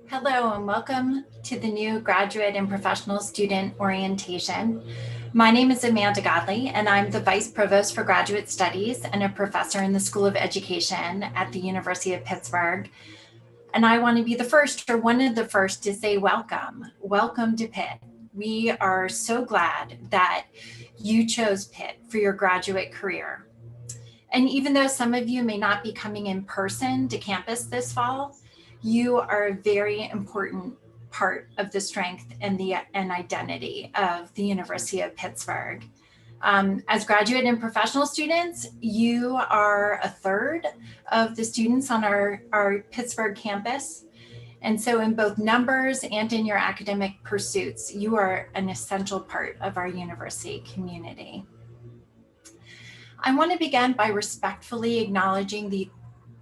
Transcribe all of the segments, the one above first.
Hello and welcome to the new graduate and professional student orientation. My name is Amanda Godley and I'm the Vice Provost for Graduate Studies and a professor in the School of Education at the University of Pittsburgh. And I want to be the first or one of the first to say welcome. Welcome to Pitt. We are so glad that you chose Pitt for your graduate career. And even though some of you may not be coming in person to campus this fall, you are a very important part of the strength and identity of the University of Pittsburgh. As graduate and professional students, you are a third of the students on our Pittsburgh campus. And so in both numbers and in your academic pursuits, you are an essential part of our university community. I want to begin by respectfully acknowledging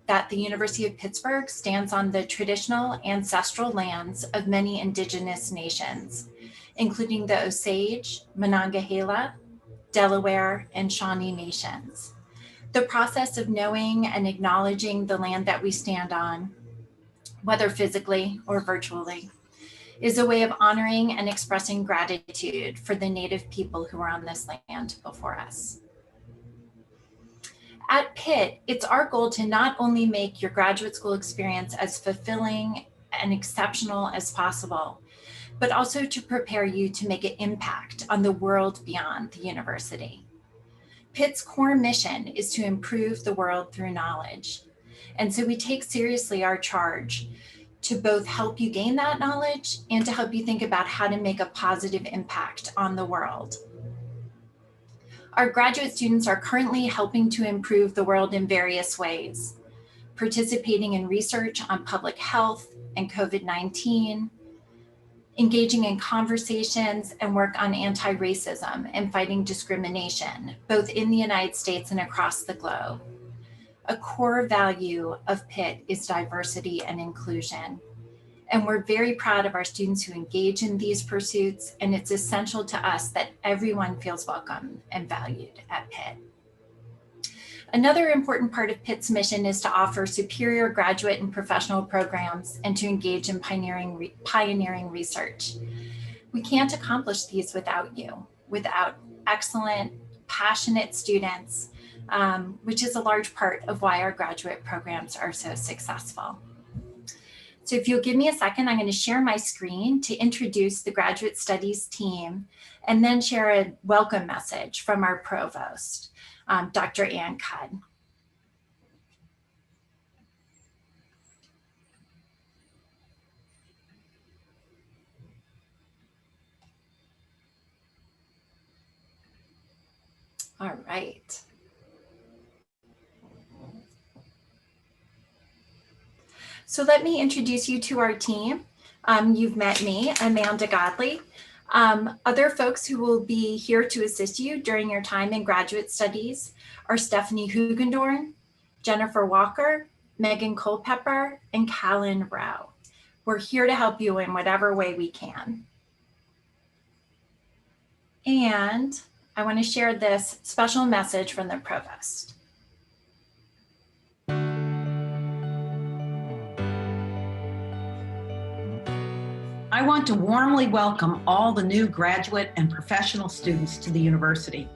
that the University of Pittsburgh stands on the traditional ancestral lands of many indigenous nations, including the Osage, Monongahela, Delaware, and Shawnee nations. The process of knowing and acknowledging the land that we stand on, whether physically or virtually, is a way of honoring and expressing gratitude for the Native people who are on this land before us. At Pitt, it's our goal to not only make your graduate school experience as fulfilling and exceptional as possible, but also to prepare you to make an impact on the world beyond the university. Pitt's core mission is to improve the world through knowledge. And so we take seriously our charge to both help you gain that knowledge and to help you think about how to make a positive impact on the world. Our graduate students are currently helping to improve the world in various ways, participating in research on public health and COVID-19, engaging in conversations and work on anti-racism and fighting discrimination, both in the United States and across the globe. A core value of Pitt is diversity and inclusion. And we're very proud of our students who engage in these pursuits, and it's essential to us that everyone feels welcome and valued at Pitt. Another important part of Pitt's mission is to offer superior graduate and professional programs and to engage in pioneering research. We can't accomplish these without you, without excellent, passionate students, which is a large part of why our graduate programs are so successful. So if you'll give me a second, I'm going to share my screen to introduce the graduate studies team and then share a welcome message from our provost, Dr. Ann Cudd. All right. So let me introduce you to our team. You've met me, Amanda Godley. Other folks who will be here to assist you during your time in graduate studies are Stephanie Hugendorn, Jennifer Walker, Megan Culpepper, and Callan Rowe. We're here to help you in whatever way we can. And I want to share this special message from the provost. I want to warmly welcome all the new graduate and professional students to the university.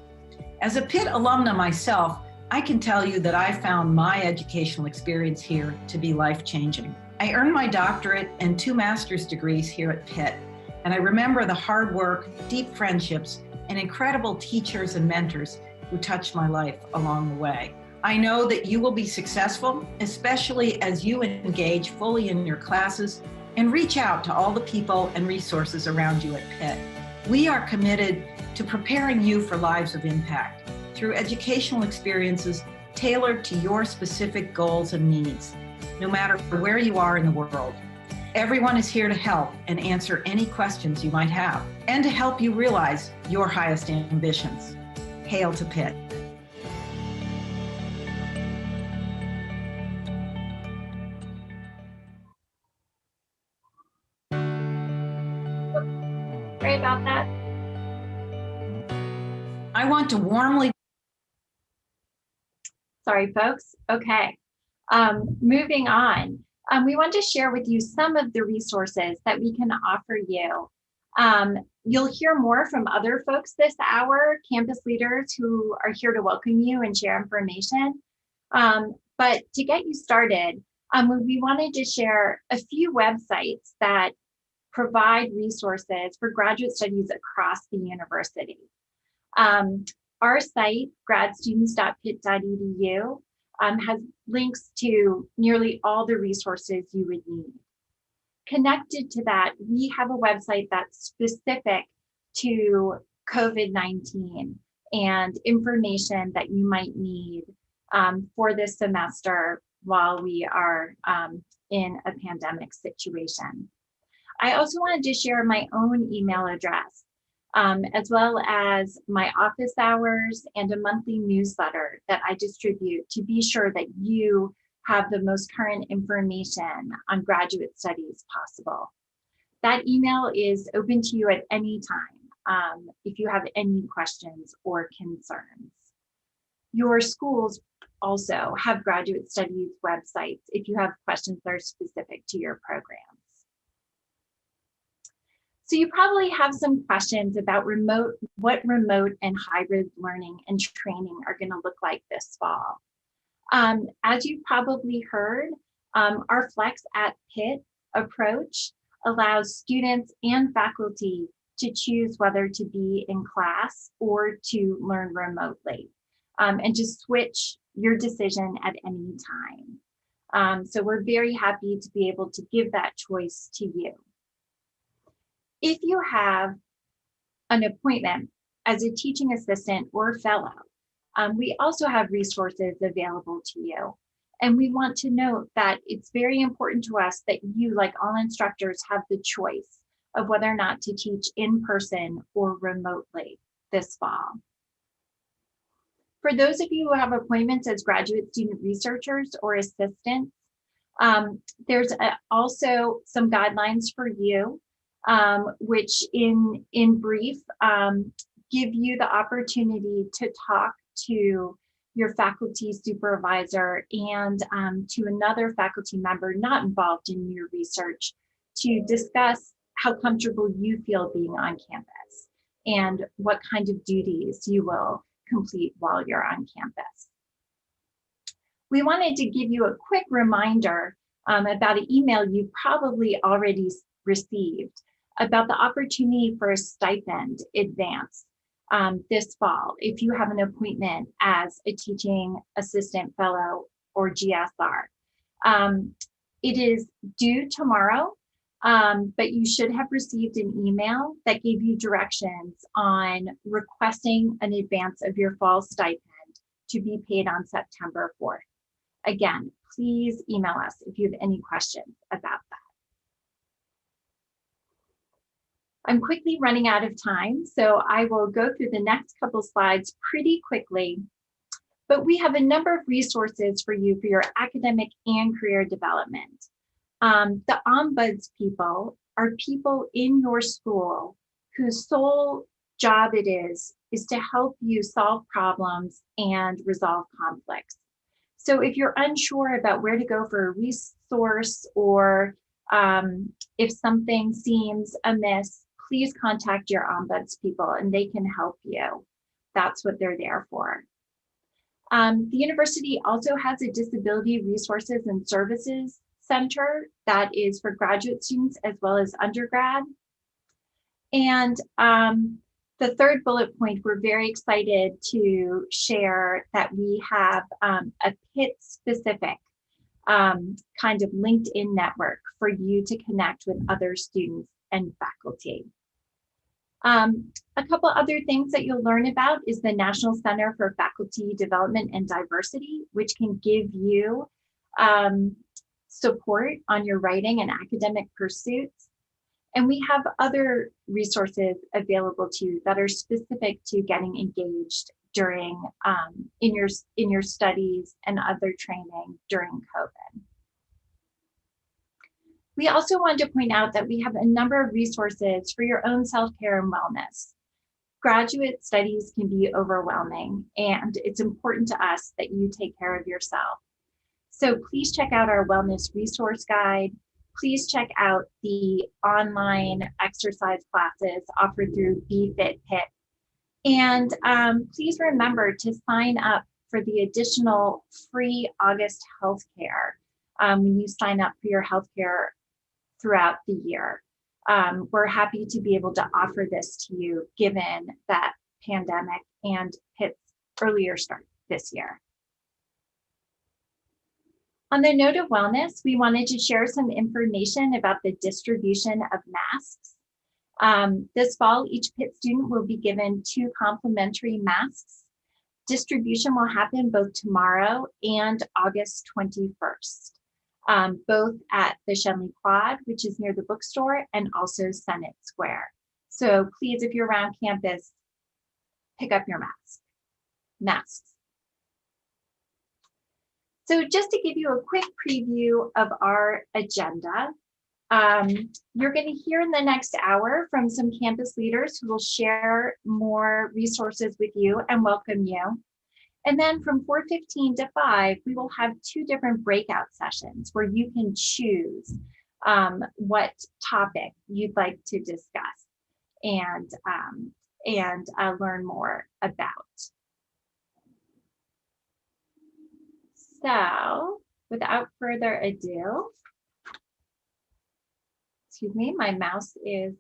As a Pitt alumna myself, I can tell you that I found my educational experience here to be life-changing. I earned my doctorate and 2 master's degrees here at Pitt, and I remember the hard work, deep friendships, and incredible teachers and mentors who touched my life along the way. I know that you will be successful, especially as you engage fully in your classes and reach out to all the people and resources around you at Pitt. We are committed to preparing you for lives of impact through educational experiences tailored to your specific goals and needs, no matter where you are in the world. Everyone is here to help and answer any questions you might have, and to help you realize your highest ambitions. Hail to Pitt. Sorry about that. I want to warmly. Sorry, folks. Okay. Moving on. We want to share with you some of the resources that we can offer you. You'll hear more from other folks this hour, campus leaders who are here to welcome you and share information. But to get you started, we wanted to share a few websites that provide resources for graduate studies across the university. Our site, gradstudents.pitt.edu, has links to nearly all the resources you would need. Connected to that, we have a website that's specific to COVID-19 and information that you might need for this semester while we are in a pandemic situation. I also wanted to share my own email address, as well as my office hours and a monthly newsletter that I distribute to be sure that you have the most current information on graduate studies possible. That email is open to you at any time if you have any questions or concerns. Your schools also have graduate studies websites if you have questions that are specific to your programs. So you probably have some questions about what remote and hybrid learning and training are going to look like this fall. As you've probably heard, our Flex at Pitt approach allows students and faculty to choose whether to be in class or to learn remotely, and just switch your decision at any time. So we're very happy to be able to give that choice to you. If you have an appointment as a teaching assistant or fellow, we also have resources available to you. And we want to note that it's very important to us that you, like all instructors, have the choice of whether or not to teach in person or remotely this fall. For those of you who have appointments as graduate student researchers or assistants, there's also some guidelines for you, which in brief, give you the opportunity to talk to your faculty supervisor and to another faculty member not involved in your research to discuss how comfortable you feel being on campus and what kind of duties you will complete while you're on campus. We wanted to give you a quick reminder about an email you probably already received about the opportunity for a stipend advance this fall if you have an appointment as a teaching assistant fellow or GSR. It is due tomorrow, but you should have received an email that gave you directions on requesting an advance of your fall stipend to be paid on September 4th. Again, please email us if you have any questions about that. I'm quickly running out of time, so I will go through the next couple slides pretty quickly. But we have a number of resources for you for your academic and career development. The ombuds people are people in your school whose sole job it is to help you solve problems and resolve conflicts. So if you're unsure about where to go for a resource or if something seems amiss, please contact your ombuds people and they can help you. That's what they're there for. The university also has a disability resources and services center that is for graduate students as well as undergrad. And the third bullet point, we're very excited to share that we have a Pitt-specific kind of LinkedIn network for you to connect with other students and faculty. A couple other things that you'll learn about is the National Center for Faculty Development and Diversity, which can give you support on your writing and academic pursuits. And we have other resources available to you that are specific to getting engaged during in your studies and other training during COVID. We also want to point out that we have a number of resources for your own self-care and wellness. Graduate studies can be overwhelming, and it's important to us that you take care of yourself. So please check out our wellness resource guide. Please check out the online exercise classes offered through BFit Pitt. And please remember to sign up for the additional free August healthcare when you sign up for your healthcare throughout the year. We're happy to be able to offer this to you given that pandemic and Pitt's earlier start this year. On the note of wellness, we wanted to share some information about the distribution of masks. This fall, each Pitt student will be given 2 complimentary masks. Distribution will happen both tomorrow and August 21st, both at the Shenley Quad, which is near the bookstore, and also Senate Square. So please, if you're around campus, pick up your masks. So just to give you a quick preview of our agenda, you're going to hear in the next hour from some campus leaders who will share more resources with you and welcome you. And then from 4:15 to 5, we will have 2 different breakout sessions where you can choose what topic you'd like to discuss and learn more about. So without further ado, excuse me, my mouse is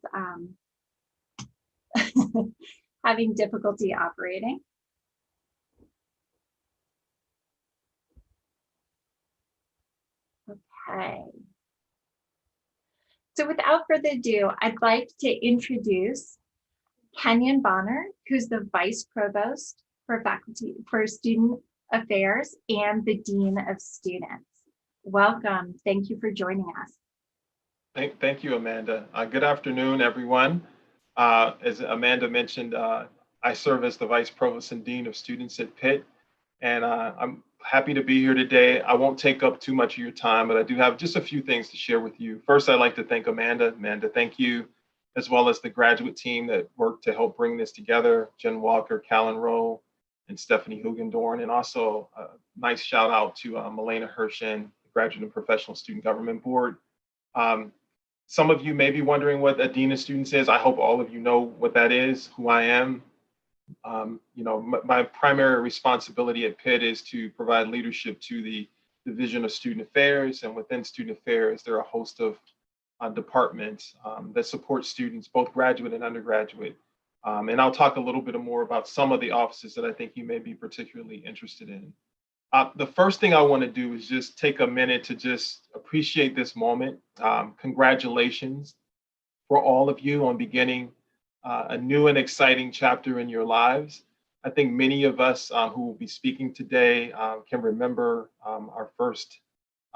having difficulty operating. Okay. So without further ado, I'd like to introduce Kenyon Bonner, who's the Vice Provost for Student Affairs and the Dean of Students. Welcome. Thank you for joining us. Thank you, Amanda. Good afternoon, everyone. As Amanda mentioned, I serve as the Vice Provost and Dean of Students at Pitt, and I'm happy to be here today. I won't take up too much of your time, but I do have just a few things to share with you. First, I'd like to thank Amanda. Amanda, thank you, as well as the graduate team that worked to help bring this together, Jen Walker, Callan Rowe, and Stephanie Hugendorn, and also a nice shout out to Milena Hershen, the Graduate and Professional Student Government Board. Some of you may be wondering what a Dean of Students is. I hope all of you know what that is, who I am. My primary responsibility at Pitt is to provide leadership to the Division of Student Affairs, and within Student Affairs, there are a host of departments that support students, both graduate and undergraduate. And I'll talk a little bit more about some of the offices that I think you may be particularly interested in. The first thing I want to do is just take a minute to just appreciate this moment. Congratulations for all of you on beginning a new and exciting chapter in your lives. I think many of us who will be speaking today can remember our first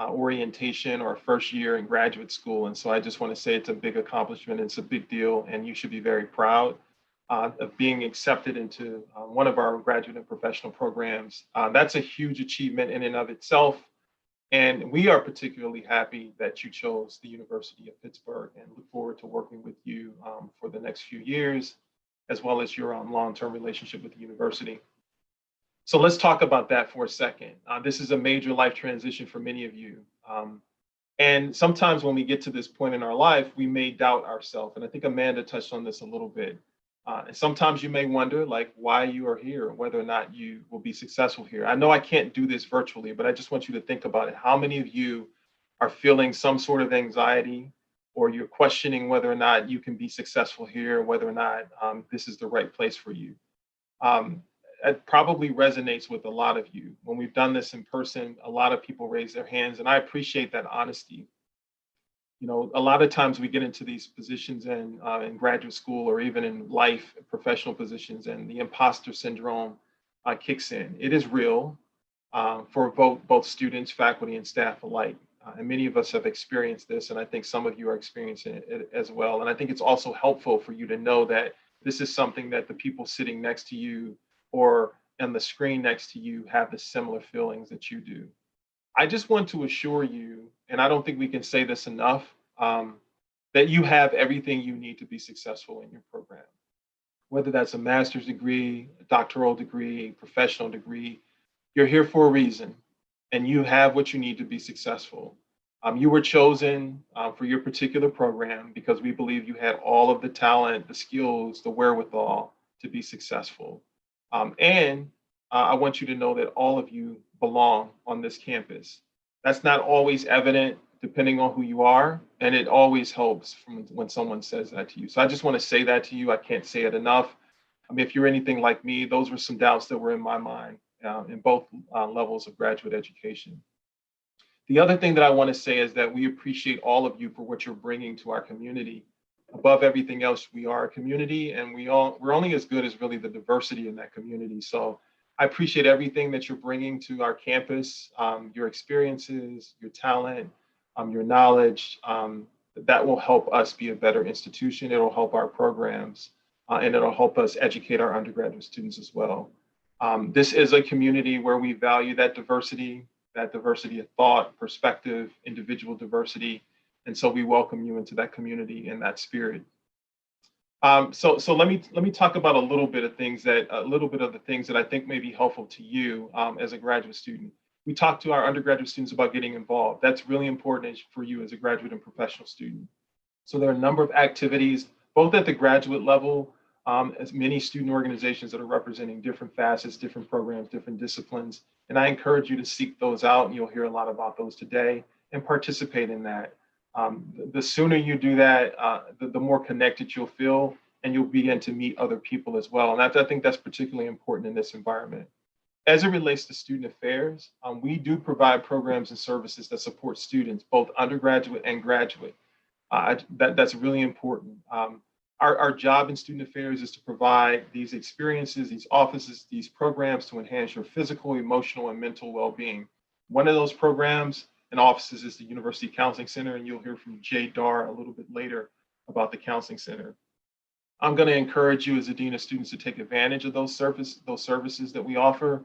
orientation or first year in graduate school. And so I just want to say it's a big accomplishment. It's a big deal, and you should be very proud of being accepted into one of our graduate and professional programs. That's a huge achievement in and of itself. And we are particularly happy that you chose the University of Pittsburgh, and look forward to working with you for the next few years, as well as your long-term relationship with the university. So let's talk about that for a second. This is a major life transition for many of you. And sometimes when we get to this point in our life, we may doubt ourselves. And I think Amanda touched on this a little bit. And sometimes you may wonder why you are here, whether or not you will be successful here. I know I can't do this virtually, but I just want you to think about it. How many of you are feeling some sort of anxiety, or you're questioning whether or not you can be successful here, whether or not this is the right place for you. Um, it probably resonates with a lot of you. When we've done this in person, a lot of people raise their hands, and I appreciate that honesty. You know, a lot of times we get into these positions in graduate school or even in life, professional positions, and the imposter syndrome kicks in. It is real for both students, faculty, and staff alike. And many of us have experienced this, and I think some of you are experiencing it as well. And I think it's also helpful for you to know that this is something that the people sitting next to you or on the screen next to you have the similar feelings that you do. I just want to assure you, and I don't think we can say this enough, that you have everything you need to be successful in your program. Whether that's a master's degree, a doctoral degree, professional degree, you're here for a reason, and you have what you need to be successful. You were chosen for your particular program because we believe you had all of the talent, the skills, the wherewithal to be successful. And I want you to know that all of you belong on this campus. That's not always evident depending on who you are, and it always helps from when someone says that to you. So I just want to say that to you. I can't say it enough. I mean, if you're anything like me, those were some doubts that were in my mind in both levels of graduate education. The other thing that I want to say is that we appreciate all of you for what you're bringing to our community. Above everything else, we are a community, and we're only as good as really the diversity in that community. So I appreciate everything that you're bringing to our campus, your experiences, your talent, your knowledge. That will help us be a better institution. It'll help our programs, and it'll help us educate our undergraduate students as well. This is a community where we value that diversity of thought, perspective, individual diversity. And so we welcome you into that community in that spirit. So let me talk about a little bit of the things that I think may be helpful to you as a graduate student. We talk to our undergraduate students about getting involved. That's really important for you as a graduate and professional student. So there are a number of activities, both at the graduate level, as many student organizations that are representing different facets, different programs, different disciplines. And I encourage you to seek those out, and you'll hear a lot about those today, and participate in that. The sooner you do that, the more connected you'll feel, and you'll begin to meet other people as well. And I think that's particularly important in this environment. As it relates to student affairs, we do provide programs and services that support students, both undergraduate and graduate. That's really important. Our job in student affairs is to provide these experiences, these offices, these programs to enhance your physical, emotional, and mental well-being. One of those programs and offices is the University Counseling Center, and you'll hear from Jay Dar a little bit later about the Counseling Center. I'm going to encourage you as a Dean of Students to take advantage of those services that we offer.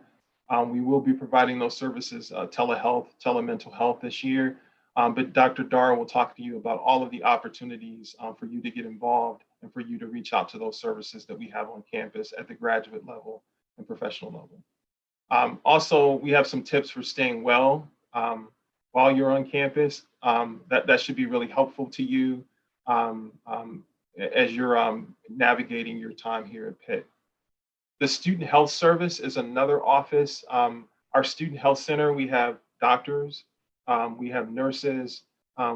We will be providing those services, telehealth, telemental health this year. But Dr. Dar will talk to you about all of the opportunities for you to get involved and for you to reach out to those services that we have on campus at the graduate level and professional level. Also, we have some tips for staying well while you're on campus. That should be really helpful to you as you're navigating your time here at Pitt. The Student Health Service is another office. Our Student Health Center, we have doctors, we have nurses,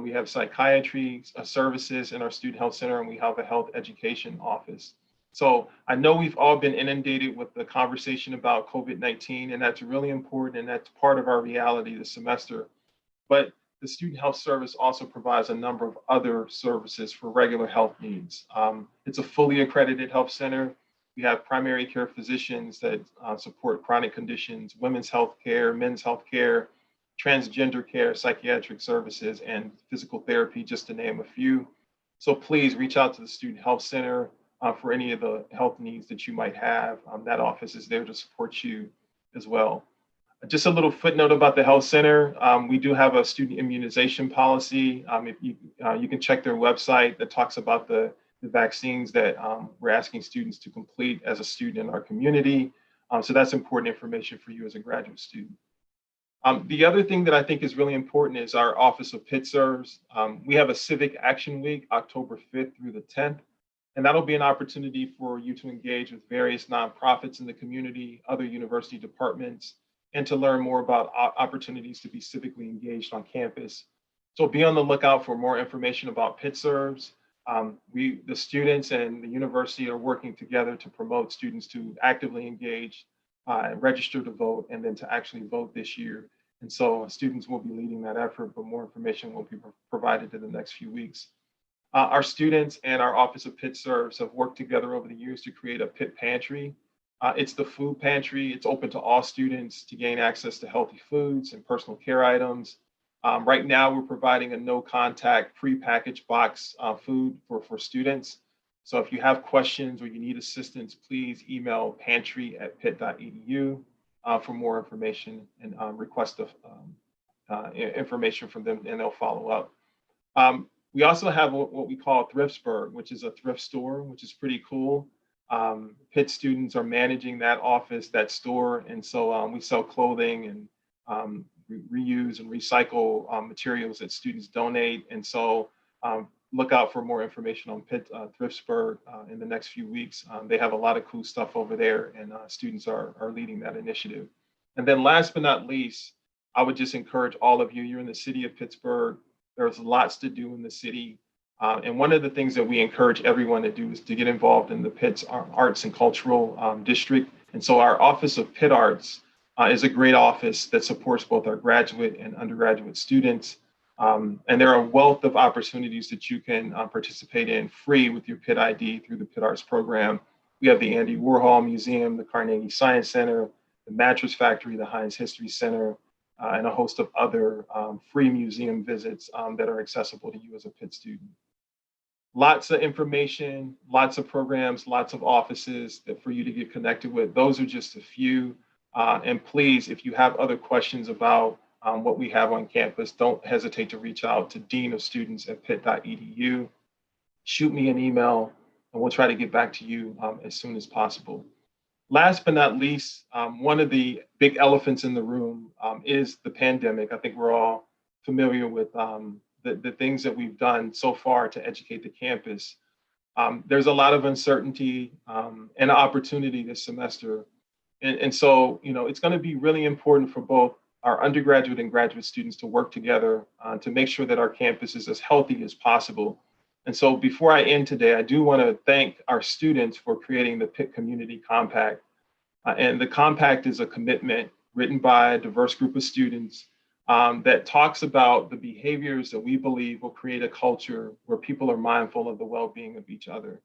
we have psychiatry services in our Student Health Center, and we have a health education office. So I know we've all been inundated with the conversation about COVID-19, and that's really important, and that's part of our reality this semester. But the Student Health Service also provides a number of other services for regular health needs. It's a fully accredited health center. We have primary care physicians that support chronic conditions, women's health care, men's health care, transgender care, psychiatric services, and physical therapy, just to name a few. So please reach out to the Student Health Center for any of the health needs that you might have. That office is there to support you as well. Just a little footnote about the Health Center. We do have a student immunization policy. If you can check their website that talks about the vaccines that we're asking students to complete as a student in our community. So that's important information for you as a graduate student. The other thing that I think is really important is our Office of Pitt Serves. We have a Civic Action Week, October 5th through the 10th, and that'll be an opportunity for you to engage with various nonprofits in the community, other university departments, and to learn more about opportunities to be civically engaged on campus. So be on the lookout for more information about Pitt Serves. The students and the university are working together to promote students to actively engage, register to vote, and then to actually vote this year. And so students will be leading that effort, but more information will be provided in the next few weeks. Our students and our Office of Pitt Serves have worked together over the years to create a Pitt Pantry. It's the food pantry. It's open to all students to gain access to healthy foods and personal care items. Right now, we're providing a no-contact pre-packaged box food for students. So if you have questions or you need assistance, please email pantry@pitt.edu for more information and request information from them, and they'll follow up. We also have what we call Thriftsburgh, which is a thrift store, which is pretty cool. Pitt students are managing that office, that store, and so we sell clothing and reuse and recycle materials that students donate. And so look out for more information on Pitt Thriftsburgh in the next few weeks. They have a lot of cool stuff over there, and students are leading that initiative. And then last but not least, I would just encourage all of you, you're in the city of Pittsburgh, there's lots to do in the city. And one of the things that we encourage everyone to do is to get involved in the Pitt's Arts and Cultural District. And so our Office of Pitt Arts is a great office that supports both our graduate and undergraduate students. And there are a wealth of opportunities that you can participate in free with your Pitt ID through the Pitt Arts program. We have the Andy Warhol Museum, the Carnegie Science Center, the Mattress Factory, the Heinz History Center, and a host of other free museum visits that are accessible to you as a Pitt student. Lots of information, lots of programs, lots of offices that for you to get connected with. Those are just a few. And please, if you have other questions about what we have on campus, don't hesitate to reach out to Dean of Students at pitt.edu. Shoot me an email and we'll try to get back to you as soon as possible. Last but not least, one of the big elephants in the room is the pandemic. I think we're all familiar with the things that we've done so far to educate the campus. There's a lot of uncertainty and opportunity this semester. And so, you know, it's going to be really important for both our undergraduate and graduate students to work together to make sure that our campus is as healthy as possible. And so before I end today, I do want to thank our students for creating the Pitt Community Compact. And the compact is a commitment written by a diverse group of students that talks about the behaviors that we believe will create a culture where people are mindful of the well-being of each other.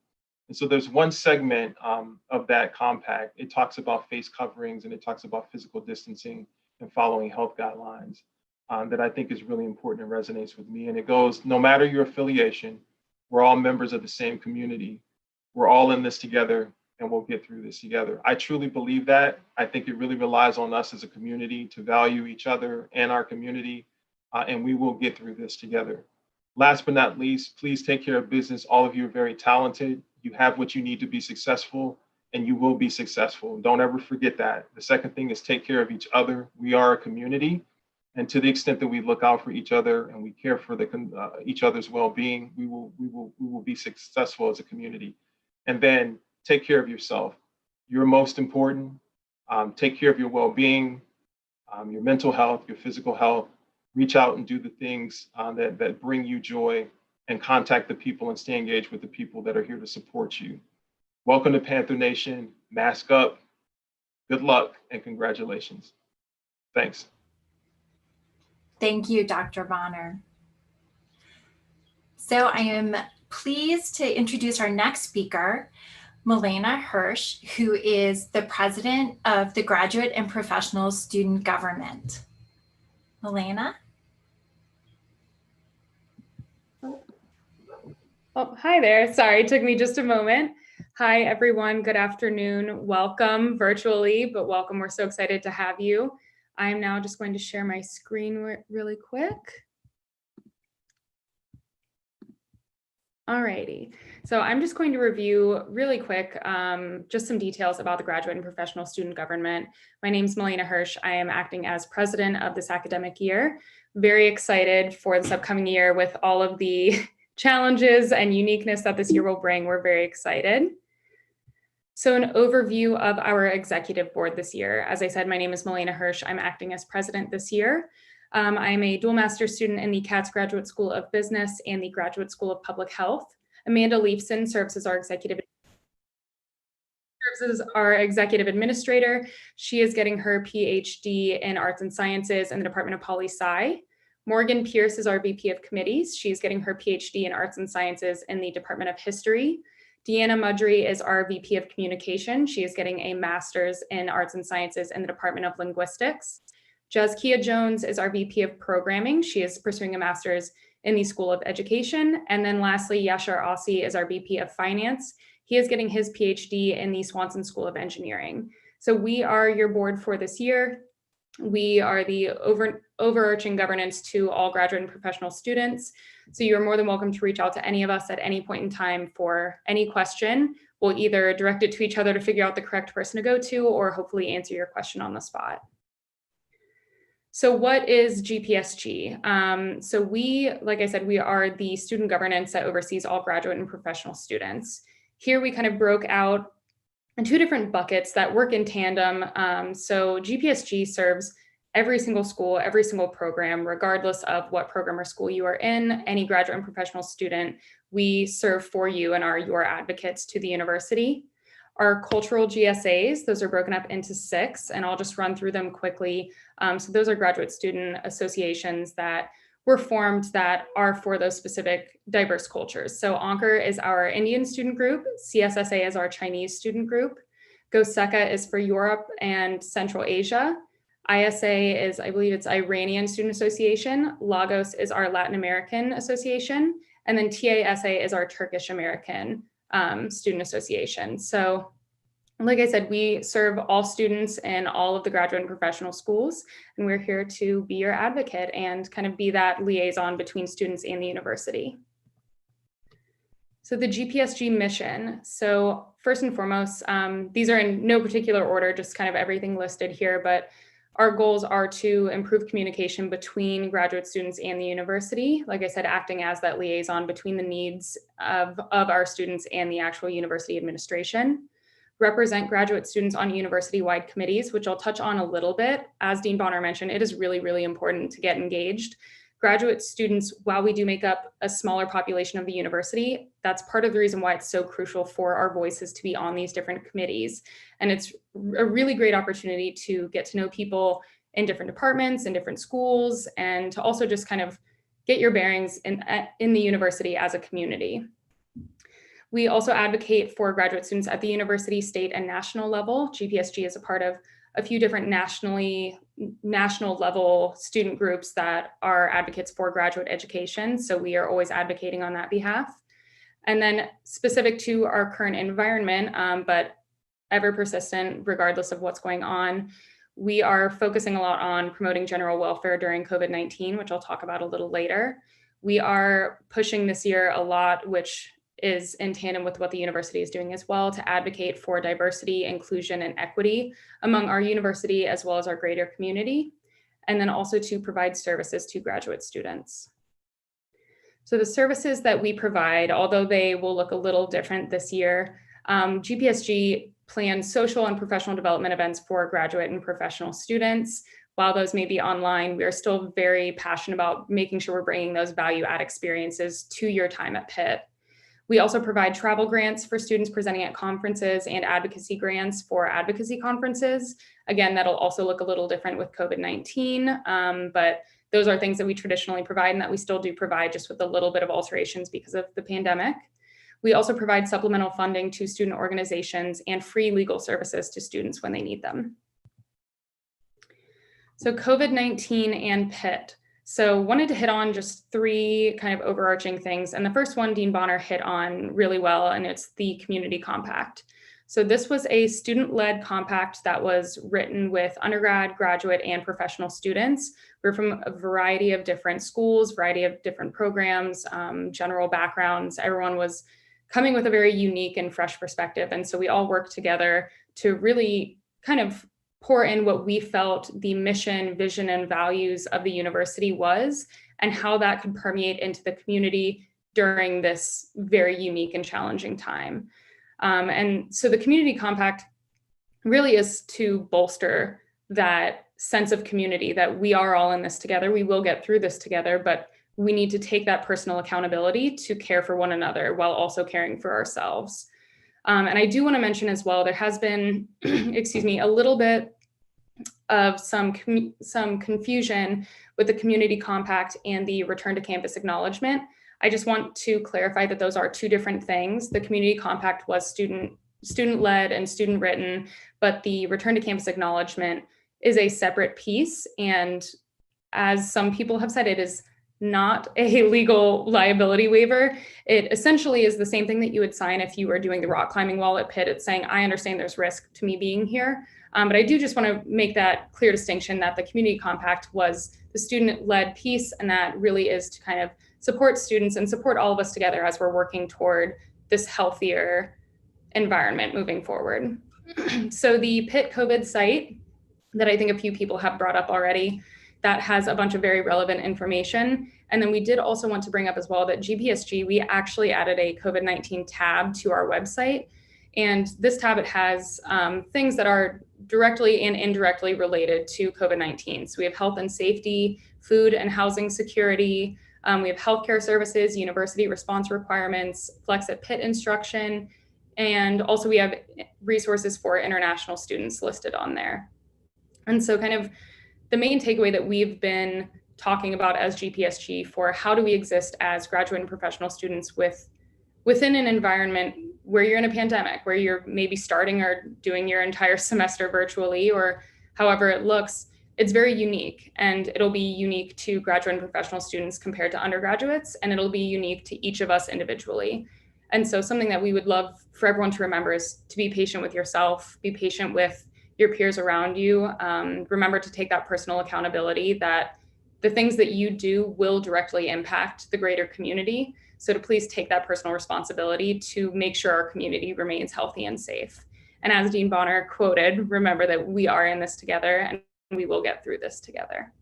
And so there's one segment of that compact. It talks about face coverings and it talks about physical distancing and following health guidelines that I think is really important and resonates with me. And it goes, no matter your affiliation, we're all members of the same community. We're all in this together and we'll get through this together. I truly believe that. I think it really relies on us as a community to value each other and our community, and we will get through this together. Last but not least, please take care of business. All of you are very talented. You have what you need to be successful, and you will be successful. Don't ever forget that. The second thing is take care of each other. We are a community, and to the extent that we look out for each other and we care for each other's well-being, we will be successful as a community. And then take care of yourself. You're most important. Take care of your well-being, your mental health, your physical health. Reach out and do the things that bring you joy, and contact the people and stay engaged with the people that are here to support you. Welcome to Panther Nation. Mask up. Good luck and congratulations. Thanks. Thank you, Dr. Bonner. So I am pleased to introduce our next speaker, Milena Hirsch, who is the president of the Graduate and Professional Student Government. Milena? Oh, hi there. Sorry, it took me just a moment. Hi, everyone. Good afternoon. Welcome virtually, but welcome. We're so excited to have you. I'm now just going to share my screen really quick. Alrighty, so I'm just going to review really quick just some details about the Graduate and Professional Student Government. My name is Milena Hirsch. I am acting as president of this academic year. Very excited for this upcoming year with all of the challenges and uniqueness that this year will bring. We're very excited. So an overview of our executive board this year. As I said, my name is Milena Hirsch. I'm acting as president this year. I'm a dual master's student in the Katz Graduate School of Business and the Graduate School of Public Health. Amanda Leifson serves as our executive administrator. She is getting her PhD in Arts and Sciences in the Department of Poli-Sci. Morgan Pierce is our VP of Committees. She's getting her PhD in Arts and Sciences in the Department of History. Deanna Mudry is our VP of Communication. She is getting a master's in Arts and Sciences in the Department of Linguistics. Jazkia Jones is our VP of Programming. She is pursuing a master's in the School of Education. And then lastly, Yashar Aussie is our VP of Finance. He is getting his PhD in the Swanson School of Engineering. So we are your board for this year. We are the overarching governance to all graduate and professional students. So you're more than welcome to reach out to any of us at any point in time for any question. We'll either direct it to each other to figure out the correct person to go to, or hopefully answer your question on the spot. So what is GPSG? So we, like I said, we are the student governance that oversees all graduate and professional students. Here we kind of broke out in two different buckets that work in tandem. So GPSG serves every single school, every single program, regardless of what program or school you are in, any graduate and professional student, we serve for you and are your advocates to the university. Our cultural GSAs, those are broken up into 6, and I'll just run through them quickly. So those are graduate student associations that were formed that are for those specific diverse cultures. So Anchor is our Indian student group, CSSA is our Chinese student group, GOSECA is for Europe and Central Asia, ISA is, I believe it's Iranian Student Association, Lagos is our Latin American Association, and then TASA is our Turkish American Student Association. So like I said, we serve all students in all of the graduate and professional schools, and we're here to be your advocate and kind of be that liaison between students and the university. So the GPSG mission. So first and foremost, these are in no particular order, just kind of everything listed here, but our goals are to improve communication between graduate students and the university. Like I said, acting as that liaison between the needs of our students and the actual university administration. Represent graduate students on university-wide committees, which I'll touch on a little bit. As Dean Bonner mentioned, it is really, really important to get engaged. Graduate students, while we do make up a smaller population of the university, that's part of the reason why it's so crucial for our voices to be on these different committees. And it's a really great opportunity to get to know people in different departments and different schools, and to also just kind of get your bearings in the university as a community. We also advocate for graduate students at the university, state, and national level. GPSG is a part of a few different national level student groups that are advocates for graduate education. So we are always advocating on that behalf. And then specific to our current environment, but ever persistent regardless of what's going on, we are focusing a lot on promoting general welfare during COVID-19, which I'll talk about a little later. We are pushing this year a lot, which is in tandem with what the university is doing as well, to advocate for diversity, inclusion, and equity among our university as well as our greater community, and then also to provide services to graduate students. So the services that we provide, although they will look a little different this year, GPSG plans social and professional development events for graduate and professional students. While those may be online, we are still very passionate about making sure we're bringing those value-add experiences to your time at Pitt. We also provide travel grants for students presenting at conferences and advocacy grants for advocacy conferences. Again, that'll also look a little different with COVID-19, but those are things that we traditionally provide and that we still do provide, just with a little bit of alterations because of the pandemic. We also provide supplemental funding to student organizations and free legal services to students when they need them. So COVID-19 and Pitt. So wanted to hit on just 3 kind of overarching things. And the first one Dean Bonner hit on really well, and it's the community compact. So this was a student-led compact that was written with undergrad, graduate, and professional students. We're from a variety of different schools, variety of different programs, general backgrounds. Everyone was coming with a very unique and fresh perspective. And so we all worked together to really kind of pour in what we felt the mission, vision, and values of the university was, and how that could permeate into the community during this very unique and challenging time. And so the community compact really is to bolster that sense of community that we are all in this together. We will get through this together, but we need to take that personal accountability to care for one another while also caring for ourselves. And I do want to mention as well, there has been, excuse me, a little bit of some confusion with the community compact and the return to campus acknowledgement. I just want to clarify that those are two different things. The community compact was student-led and student-written, but the return to campus acknowledgement is a separate piece. And as some people have said, it is not a legal liability waiver. It essentially is the same thing that you would sign if you were doing the rock climbing wall at Pitt. It's saying, I understand there's risk to me being here. But I do just want to make that clear distinction that the community compact was the student-led piece, and that really is to kind of support students and support all of us together as we're working toward this healthier environment moving forward. So the Pitt COVID site that I think a few people have brought up already, that has a bunch of very relevant information. And then we did also want to bring up as well that GPSG, we actually added a COVID-19 tab to our website. And this tab, it has things that are directly and indirectly related to COVID-19. So we have health and safety, food and housing security, we have healthcare services, university response requirements, Flex at Pitt instruction, and also we have resources for international students listed on there. And so kind of the main takeaway that we've been talking about as GPSG for how do we exist as graduate and professional students within an environment where you're in a pandemic, where you're maybe starting or doing your entire semester virtually, or however it looks, it's very unique, and it'll be unique to graduate and professional students compared to undergraduates, and it'll be unique to each of us individually. And so something that we would love for everyone to remember is to be patient with yourself, be patient with your peers around you. Remember to take that personal accountability that the things that you do will directly impact the greater community. So to please take that personal responsibility to make sure our community remains healthy and safe. And as Dean Bonner quoted, remember that we are in this together and we will get through this together.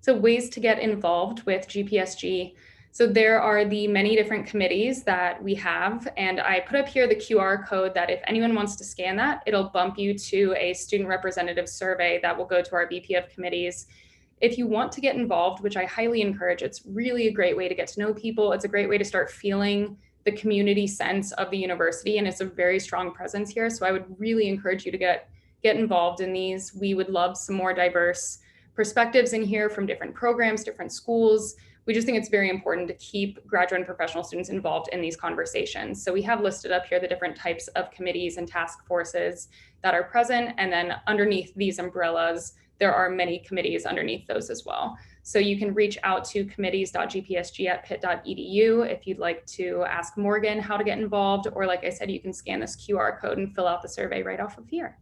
So ways to get involved with GPSG. So there are the many different committees that we have, and I put up here the QR code that if anyone wants to scan that, it'll bump you to a student representative survey that will go to our VP of committees. If you want to get involved, which I highly encourage, it's really a great way to get to know people. It's a great way to start feeling the community sense of the university, and it's a very strong presence here. So I would really encourage you to get involved in these. We would love some more diverse perspectives in here from different programs, different schools. We just think it's very important to keep graduate and professional students involved in these conversations. So we have listed up here the different types of committees and task forces that are present. And then underneath these umbrellas, there are many committees underneath those as well. So you can reach out to committees.gpsg@pitt.edu if you'd like to ask Morgan how to get involved, or like I said, you can scan this QR code and fill out the survey right off of here.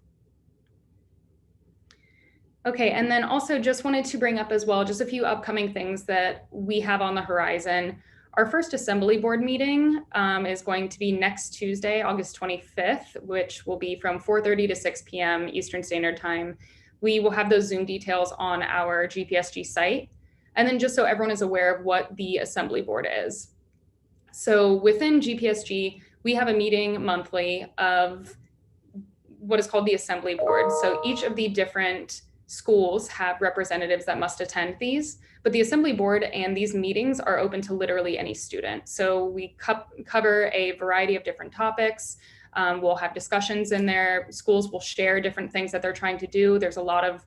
Okay, and then also just wanted to bring up as well, just a few upcoming things that we have on the horizon. Our first assembly board meeting is going to be next Tuesday, August 25th, which will be from 4:30 to 6 p.m. Eastern Standard Time. We will have those Zoom details on our GPSG site. And then just so everyone is aware of what the assembly board is. So within GPSG, we have a meeting monthly of what is called the assembly board. So each of the different schools have representatives that must attend these, but the assembly board and these meetings are open to literally any student. So we cover a variety of different topics. We'll have discussions in there. Schools will share different things that they're trying to do. There's a lot of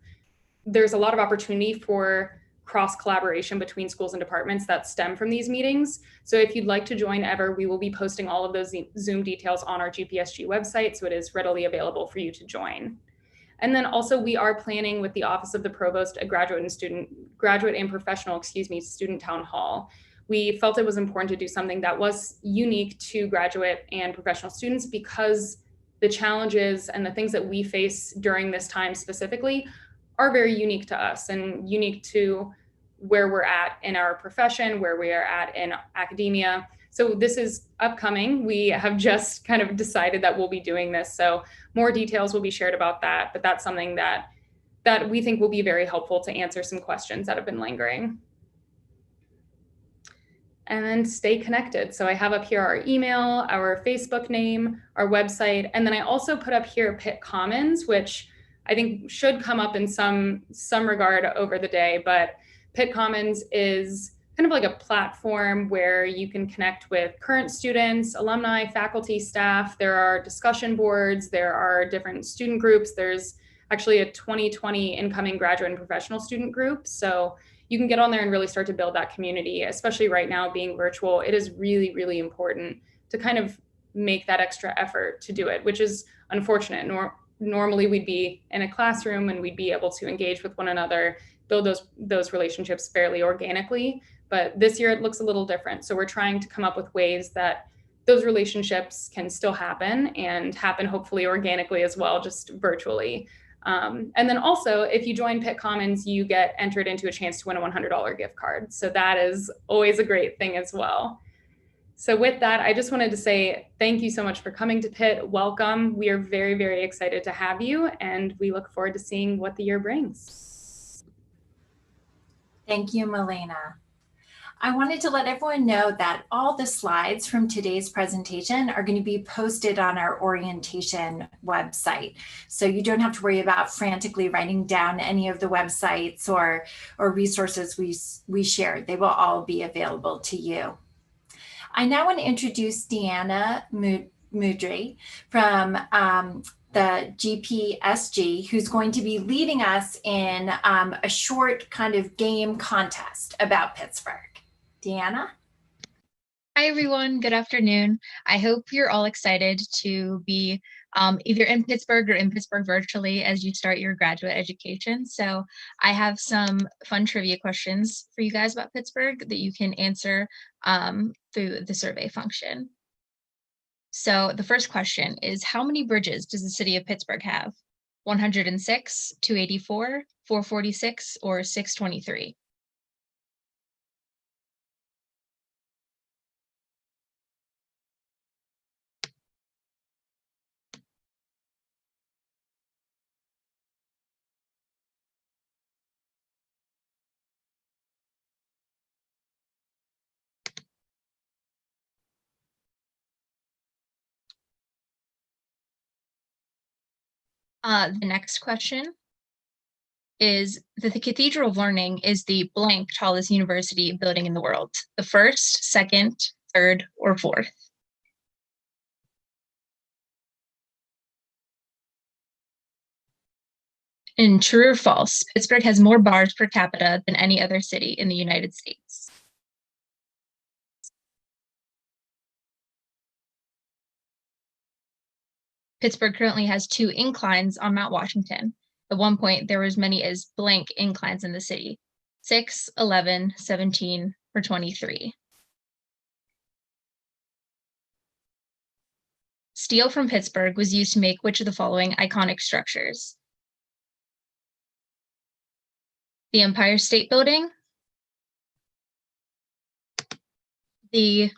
opportunity for cross collaboration between schools and departments that stem from these meetings. So if you'd like to join ever, we will be posting all of those Zoom details on our GPSG website, so it is readily available for you to join. And then also we are planning with the Office of the Provost a graduate and professional student town hall. We felt it was important to do something that was unique to graduate and professional students because the challenges and the things that we face during this time specifically are very unique to us and unique to where we're at in our profession, where we are at in academia. So this is upcoming. We have just kind of decided that we'll be doing this. So more details will be shared about that, but that's something that we think will be very helpful to answer some questions that have been lingering. And then stay connected. So I have up here our email, our Facebook name, our website, and then I also put up here Pitt Commons, which I think should come up in some regard over the day, but Pitt Commons is kind of like a platform where you can connect with current students, alumni, faculty, staff. There are discussion boards, there are different student groups. There's actually a 2020 incoming graduate and professional student group. So you can get on there and really start to build that community, especially right now being virtual. It is really, really important to kind of make that extra effort to do it, which is unfortunate. Normally we'd be in a classroom and we'd be able to engage with one another, build those relationships fairly organically. But this year it looks a little different. So we're trying to come up with ways that those relationships can still happen and happen hopefully organically as well, just virtually. And then also, if you join Pitt Commons, you get entered into a chance to win a $100 gift card. So that is always a great thing as well. So with that, I just wanted to say thank you so much for coming to Pitt. Welcome. We are very, very excited to have you, and we look forward to seeing what the year brings. Thank you, Melina. I wanted to let everyone know that all the slides from today's presentation are going to be posted on our orientation website. So you don't have to worry about frantically writing down any of the websites or resources we shared. They will all be available to you. I now want to introduce Deanna Mudry from the GPSG, who's going to be leading us in a short kind of game contest about Pittsburgh. Deanna? Hi, everyone. Good afternoon. I hope you're all excited to be either in Pittsburgh or in Pittsburgh virtually as you start your graduate education. So I have some fun trivia questions for you guys about Pittsburgh that you can answer through the survey function. So the first question is, how many bridges does the city of Pittsburgh have? 106, 284, 446, or 623? The next question is, the Cathedral of Learning is the blank tallest university building in the world. The first, second, third, or fourth? And true or false, Pittsburgh has more bars per capita than any other city in the United States. Pittsburgh currently has 2 inclines on Mount Washington. At one point, there were as many as blank inclines in the city: 6, 11, 17, or 23. Steel from Pittsburgh was used to make which of the following iconic structures? The Empire State Building, the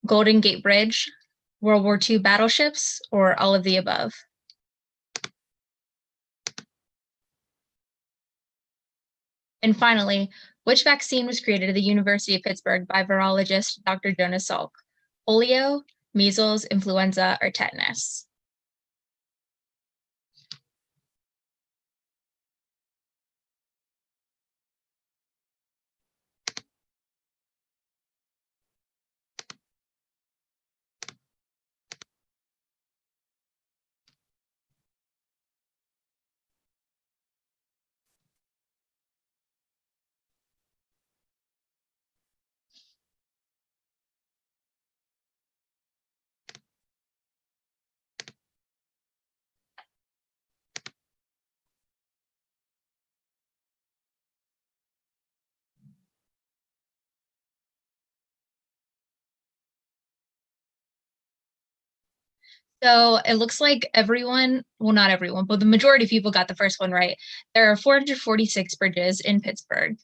Golden Gate Bridge, World War II battleships, or all of the above? And finally, which vaccine was created at the University of Pittsburgh by virologist Dr. Jonas Salk? Polio, measles, influenza, or tetanus? So it looks like everyone, well, not everyone, but the majority of people got the first one right. There are 446 bridges in Pittsburgh.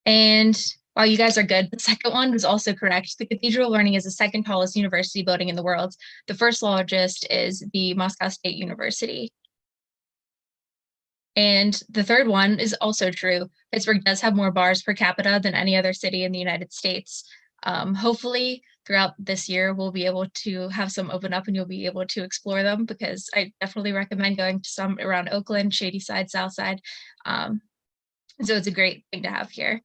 And while you guys are good, the second one was also correct. The Cathedral of Learning is the second tallest university building in the world. The first largest is the Moscow State University. And the third one is also true. Pittsburgh does have more bars per capita than any other city in the United States. Hopefully throughout this year, we'll be able to have some open up and you'll be able to explore them, because I definitely recommend going to some around Oakland, Shady Side, South Side. So it's a great thing to have here.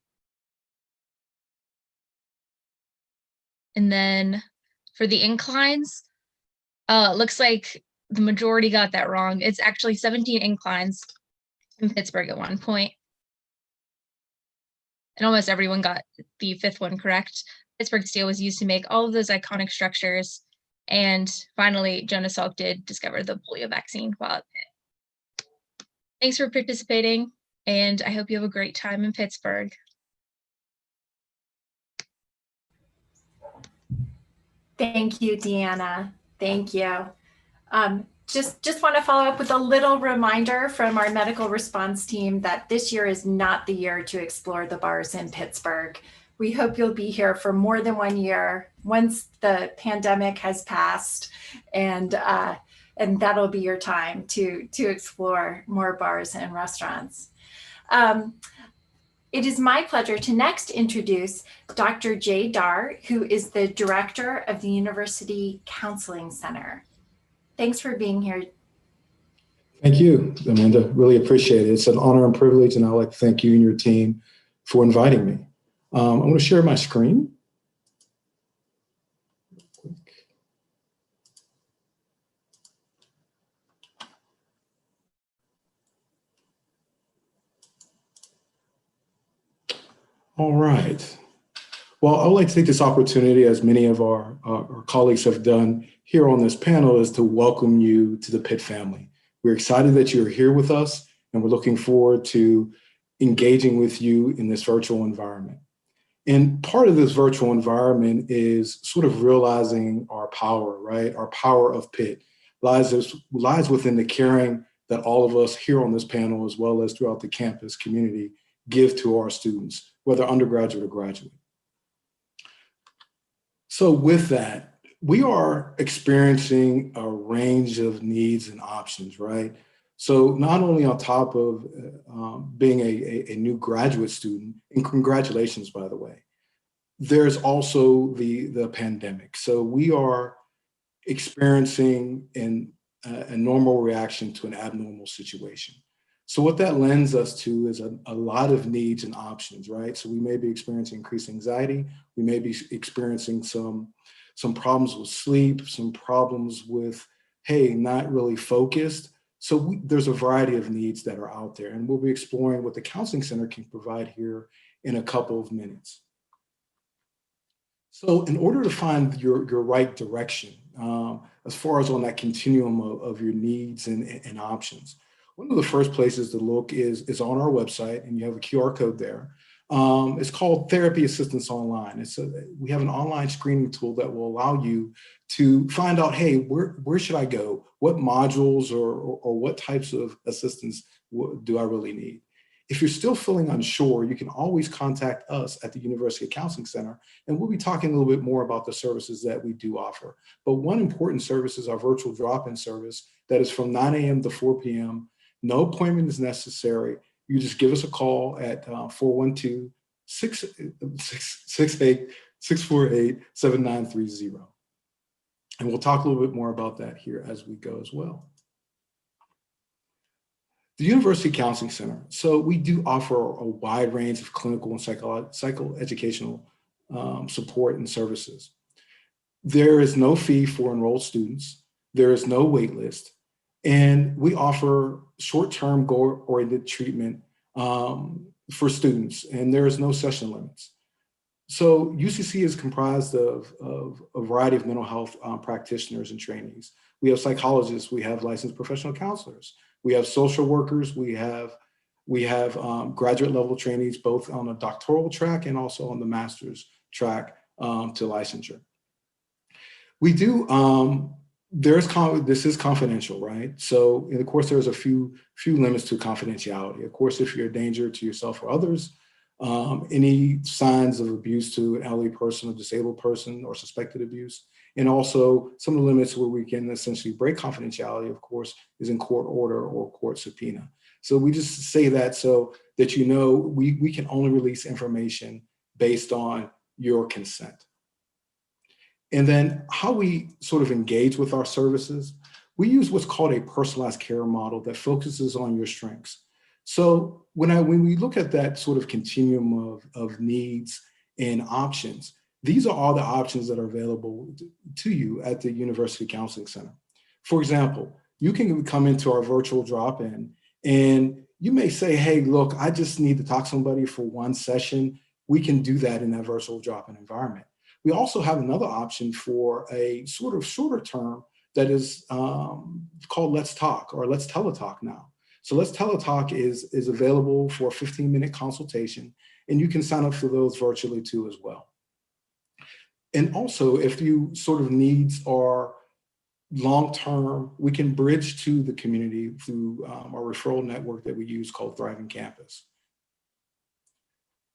And then for the inclines, it looks like the majority got that wrong. It's actually 17 inclines in Pittsburgh at one point. And almost everyone got the fifth one correct. Pittsburgh steel was used to make all of those iconic structures. And finally, Jonas Salk did discover the polio vaccine while at Pitt. Thanks for participating, and I hope you have a great time in Pittsburgh. Thank you, Deanna. Thank you. Just want to follow up with a little reminder from our medical response team that this year is not the year to explore the bars in Pittsburgh. We hope you'll be here for more than 1 year once the pandemic has passed, and that'll be your time to explore more bars and restaurants. It is my pleasure to next introduce Dr. Jay Dar, who is the director of the University Counseling Center. Thanks for being here. Thank you, Amanda. Really appreciate it. It's an honor and privilege, and I'd like to thank you and your team for inviting me. I'm going to share my screen. All right. Well, I would like to take this opportunity, as many of our colleagues have done here on this panel, is to welcome you to the Pitt family. We're excited that you're here with us, and we're looking forward to engaging with you in this virtual environment. And part of this virtual environment is sort of realizing our power, right? Our power of Pitt lies within the caring that all of us here on this panel, as well as throughout the campus community, give to our students, whether undergraduate or graduate. So with that, we are experiencing a range of needs and options, right? So not only on top of being a new graduate student, and congratulations, by the way, there's also the pandemic. So we are experiencing a normal reaction to an abnormal situation. So what that lends us to is a lot of needs and options, right? So we may be experiencing increased anxiety. We may be experiencing some problems with sleep, some problems with, hey, not really focused. So there's a variety of needs that are out there, and we'll be exploring what the Counseling Center can provide here in a couple of minutes. So in order to find your right direction, as far as on that continuum of your needs and options, one of the first places to look is on our website, and you have a QR code there. It's called Therapy Assistance Online. We have an online screening tool that will allow you to find out, hey, where should I go? What modules or what types of assistance do I really need? If you're still feeling unsure, you can always contact us at the University Counseling Center, and we'll be talking a little bit more about the services that we do offer. But one important service is our virtual drop-in service that is from 9 a.m. to 4 p.m. No appointment is necessary. You just give us a call at 412-648-7930. And we'll talk a little bit more about that here as we go as well. The University Counseling Center. So we do offer a wide range of clinical and psychoeducational support and services. There is no fee for enrolled students. There is no wait list. And we offer short-term goal-oriented treatment for students, and there is no session limits. So UCC is comprised of a variety of mental health practitioners and trainees. We have psychologists, we have licensed professional counselors, we have social workers, we have graduate level trainees, both on a doctoral track and also on the master's track to licensure. We do, this is confidential, right? So of course, there's a few limits to confidentiality. Of course, if you're a danger to yourself or others, any signs of abuse to an elderly person or disabled person or suspected abuse, and also some of the limits where we can essentially break confidentiality, of course, is in court order or court subpoena. So we just say that so that you know we can only release information based on your consent. And then how we sort of engage with our services, we use what's called a personalized care model that focuses on your strengths. So when we look at that sort of continuum of needs and options, these are all the options that are available to you at the University Counseling Center. For example, you can come into our virtual drop-in and you may say, hey, look, I just need to talk to somebody for one session. We can do that in that virtual drop-in environment. We also have another option for a sort of shorter term that is called Let's Talk or Let's Teletalk now. So Let's Teletalk is available for a 15-minute consultation, and you can sign up for those virtually too as well. And also, if you sort of needs are long-term, we can bridge to the community through our referral network that we use called Thriving Campus.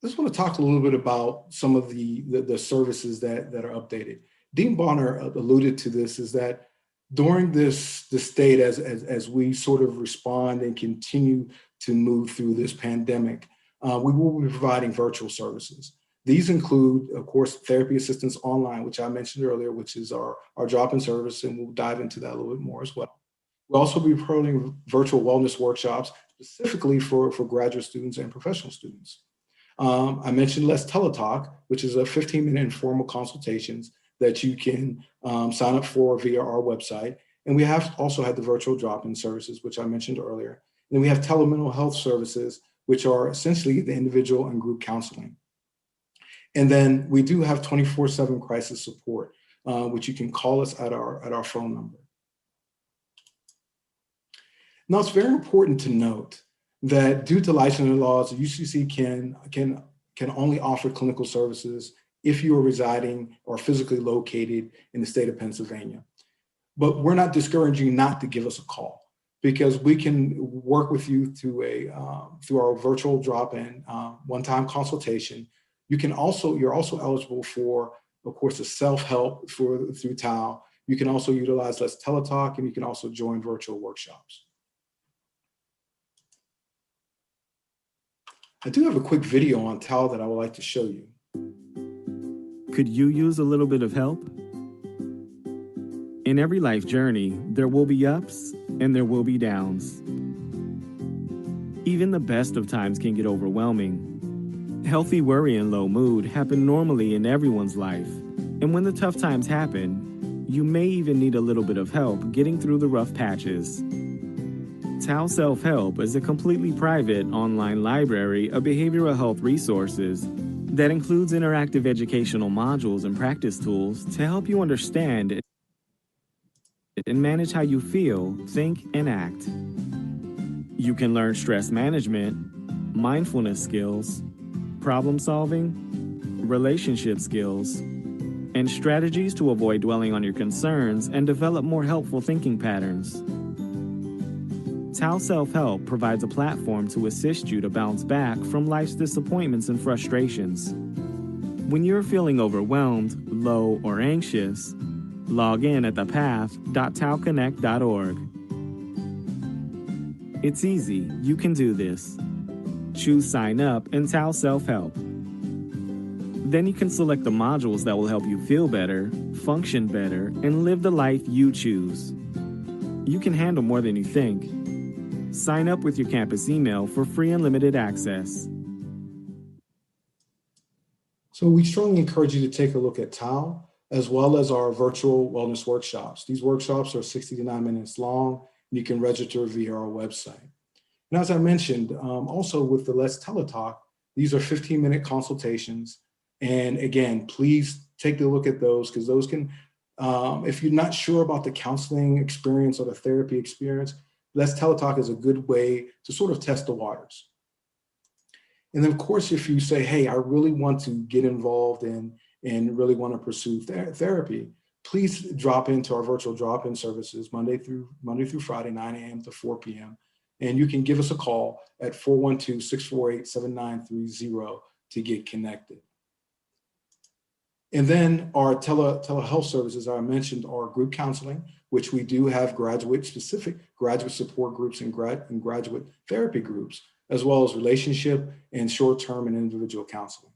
I just want to talk a little bit about some of the services that are updated. Dean Bonner alluded to this, is that during this state, as we sort of respond and continue to move through this pandemic, we will be providing virtual services. These include, of course, therapy assistance online, which I mentioned earlier, which is our drop-in service, and we'll dive into that a little bit more as well. We'll also be providing virtual wellness workshops specifically for graduate students and professional students. I mentioned Let's Teletalk, which is a 15-minute informal consultations that you can sign up for via our website. And we have also had the virtual drop-in services, which I mentioned earlier. And then we have telemental health services, which are essentially the individual and group counseling. And then we do have 24/7 crisis support, which you can call us at our phone number. Now, it's very important to note that due to licensing laws, the UCC can only offer clinical services if you are residing or physically located in the state of Pennsylvania. But we're not discouraging you not to give us a call, because we can work with you through our virtual drop-in one-time consultation. You're also eligible for, of course, the self-help through TAL. You can also utilize Let's Teletalk, and you can also join virtual workshops. I do have a quick video on TAL that I would like to show you. Could you use a little bit of help? In every life journey, there will be ups and there will be downs. Even the best of times can get overwhelming. Healthy worry and low mood happen normally in everyone's life, and when the tough times happen, you may even need a little bit of help getting through the rough patches. TAL Self-Help is a completely private online library of behavioral health resources that includes interactive educational modules and practice tools to help you understand and manage how you feel, think, and act. You can learn stress management, mindfulness skills, problem solving, relationship skills, and strategies to avoid dwelling on your concerns and develop more helpful thinking patterns. TAL Self-Help provides a platform to assist you to bounce back from life's disappointments and frustrations. When you're feeling overwhelmed, low, or anxious, log in at thepath.talconnect.org. It's easy, you can do this. Choose Sign Up and TAL Self-Help. Then you can select the modules that will help you feel better, function better, and live the life you choose. You can handle more than you think. Sign up with your campus email for free unlimited access. So we strongly encourage you to take a look at TAL, as well as our virtual wellness workshops. These workshops are 60 to 90 minutes long, and you can register via our website. And as I mentioned, also with the Let's Teletalk, these are 15-minute consultations. And again, please take a look at those, because those can, if you're not sure about the counseling experience or the therapy experience, Let's Teletalk is a good way to sort of test the waters. And then, of course, if you say, hey, I really want to get involved in and really want to pursue therapy, please drop into our virtual drop-in services Monday through Friday, 9 a.m. to 4 p.m. And you can give us a call at 412-648-7930 to get connected. And then our telehealth services, I mentioned, are group counseling, which we do have graduate support groups and graduate therapy groups, as well as relationship and short-term and individual counseling.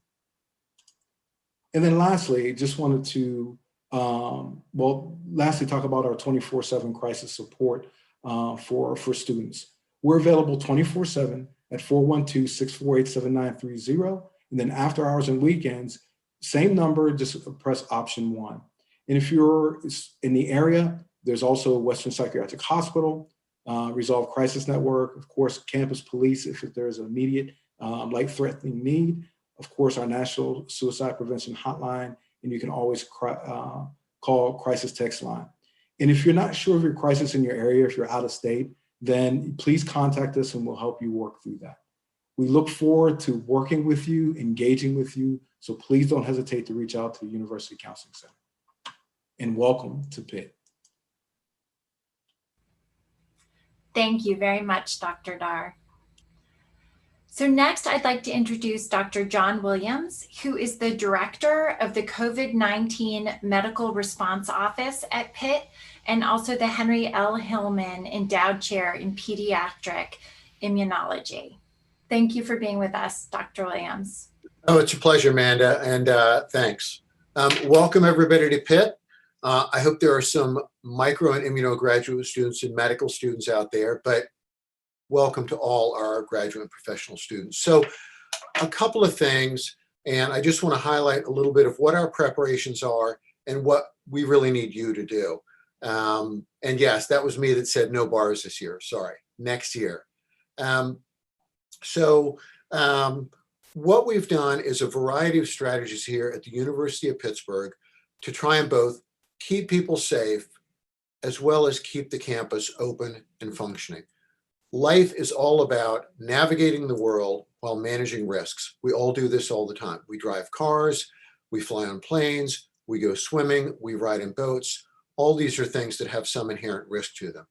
And then lastly, just wanted to Well, lastly, talk about our 24/7 crisis support for students. We're available 24/7 at 412-648-7930. And then after hours and weekends, same number, just press option 1. And if you're in the area, there's also Western Psychiatric Hospital, Resolve Crisis Network, of course, campus police if there's an immediate life-threatening need, of course, our National Suicide Prevention Hotline, and you can always call crisis text line. And if you're not sure of your crisis in your area, if you're out of state, then please contact us and we'll help you work through that. We look forward to working with you, engaging with you, so please don't hesitate to reach out to the University Counseling Center. And welcome to Pitt. Thank you very much, Dr. Dar. So next, I'd like to introduce Dr. John Williams, who is the director of the COVID-19 Medical Response Office at Pitt, and also the Henry L. Hillman Endowed Chair in Pediatric Immunology. Thank you for being with us, Dr. Williams. Oh, it's a pleasure, Amanda, and thanks. Welcome everybody to Pitt. I hope there are some micro and immunograduate students and medical students out there, but welcome to all our graduate and professional students. So a couple of things, and I just want to highlight a little bit of what our preparations are and what we really need you to do. And yes, that was me that said no bars this year, sorry, next year. What we've done is a variety of strategies here at the University of Pittsburgh to try and both keep people safe as well as keep the campus open and functioning. Life is all about navigating the world while managing risks. We all do this all the time. We drive cars, we fly on planes, we go swimming, we ride in boats. All these are things that have some inherent risk to them.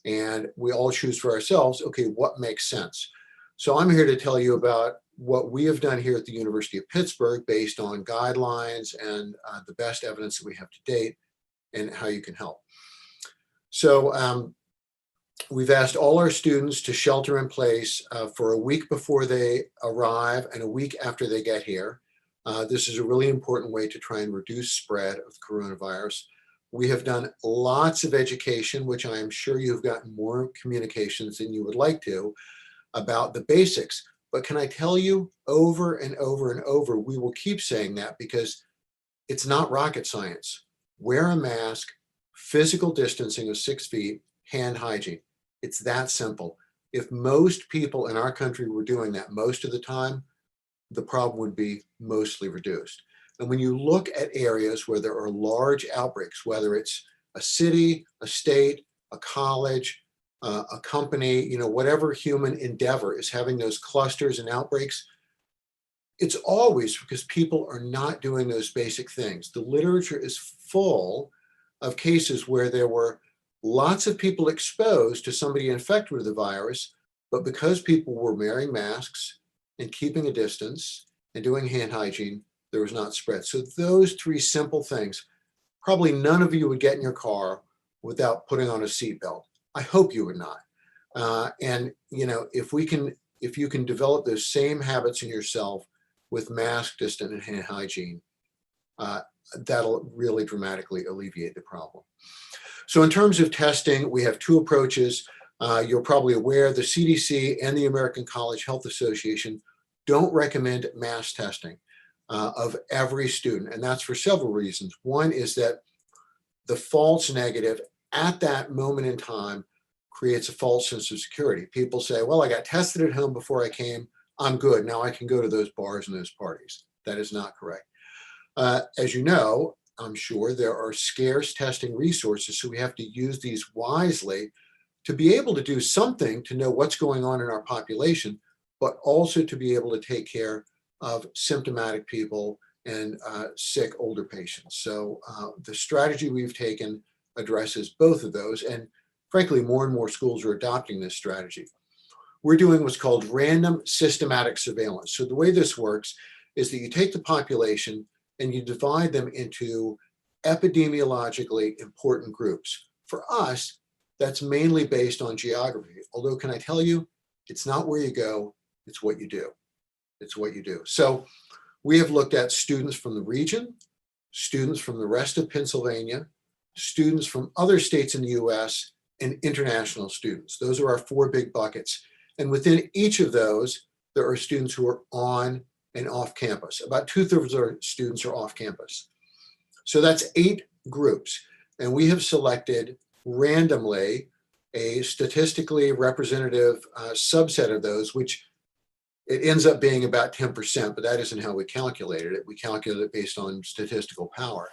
And we all choose for ourselves, okay, what makes sense? So I'm here to tell you about what we have done here at the University of Pittsburgh based on guidelines and the best evidence that we have to date and how you can help. So we've asked all our students to shelter in place for a week before they arrive and a week after they get here. This is a really important way to try and reduce spread of the coronavirus. We have done lots of education, which I am sure you've gotten more communications than you would like to about the basics. But can I tell you over and over and over, we will keep saying that because it's not rocket science. Wear a mask, physical distancing of 6 feet, hand hygiene. It's that simple. If most people in our country were doing that most of the time, the problem would be mostly reduced. And when you look at areas where there are large outbreaks, whether it's a city, a state, a college, a company, you know, whatever human endeavor is having those clusters and outbreaks, it's always because people are not doing those basic things. The literature is full of cases where there were lots of people exposed to somebody infected with the virus, but because people were wearing masks and keeping a distance and doing hand hygiene, there was not spread. So those three simple things, probably none of you would get in your car without putting on a seatbelt. I hope you would not. And you know, if you can develop those same habits in yourself with mask, distance, and hand hygiene, that'll really dramatically alleviate the problem. So in terms of testing, we have two approaches. You're probably aware the CDC and the American College Health Association don't recommend mass testing of every student. And that's for several reasons. One is that the false negative at that moment in time creates a false sense of security. People say, well, I got tested at home before I came. I'm good. Now I can go to those bars and those parties. That is not correct. As you know, I'm sure there are scarce testing resources, so we have to use these wisely to be able to do something to know what's going on in our population, but also to be able to take care of symptomatic people and sick older patients. So the strategy we've taken addresses both of those, and frankly, more and more schools are adopting this strategy. We're doing what's called random systematic surveillance. So the way this works is that you take the population and you divide them into epidemiologically important groups. For us, that's mainly based on geography. Although, can I tell you, it's not where you go, it's what you do. It's what you do. So we have looked at students from the region, students from the rest of Pennsylvania, students from other states in the US, and international students. Those are our 4 big buckets. And within each of those, there are students who are on and off campus. About 2/3 of our students are off campus. So that's 8 groups. And we have selected randomly a statistically representative subset of those, which it ends up being about 10%, but that isn't how we calculated it. We calculated it based on statistical power.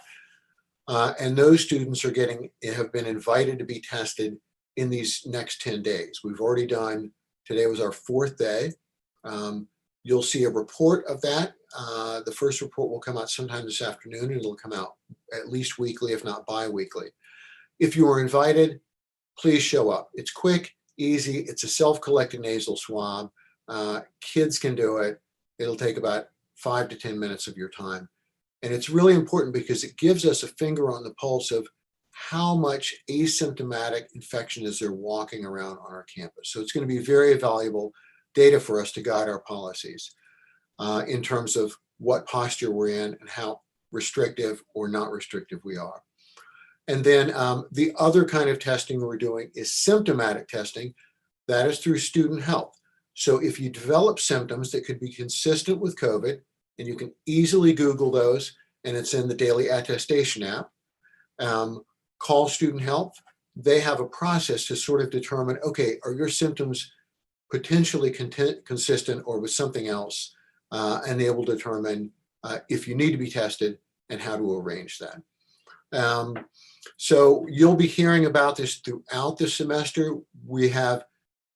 And those students have been invited to be tested in these next 10 days. We've already done, today was our 4th day. You'll see a report of that. The first report will come out sometime this afternoon, and it'll come out at least weekly, if not bi-weekly. If you were invited, please show up. It's quick, easy. It's a self-collected nasal swab. Kids can do it. It'll take about 5 to 10 minutes of your time. And it's really important because it gives us a finger on the pulse of how much asymptomatic infection is there walking around on our campus. So it's going to be very valuable data for us to guide our policies in terms of what posture we're in and how restrictive or not restrictive we are. And then the other kind of testing we're doing is symptomatic testing. That is through student health. So if you develop symptoms that could be consistent with COVID, and you can easily Google those, and it's in the daily attestation app, call student health. They have a process to sort of determine, okay, are your symptoms potentially consistent or with something else? And they will determine if you need to be tested and how to arrange that. So you'll be hearing about this throughout the semester. We have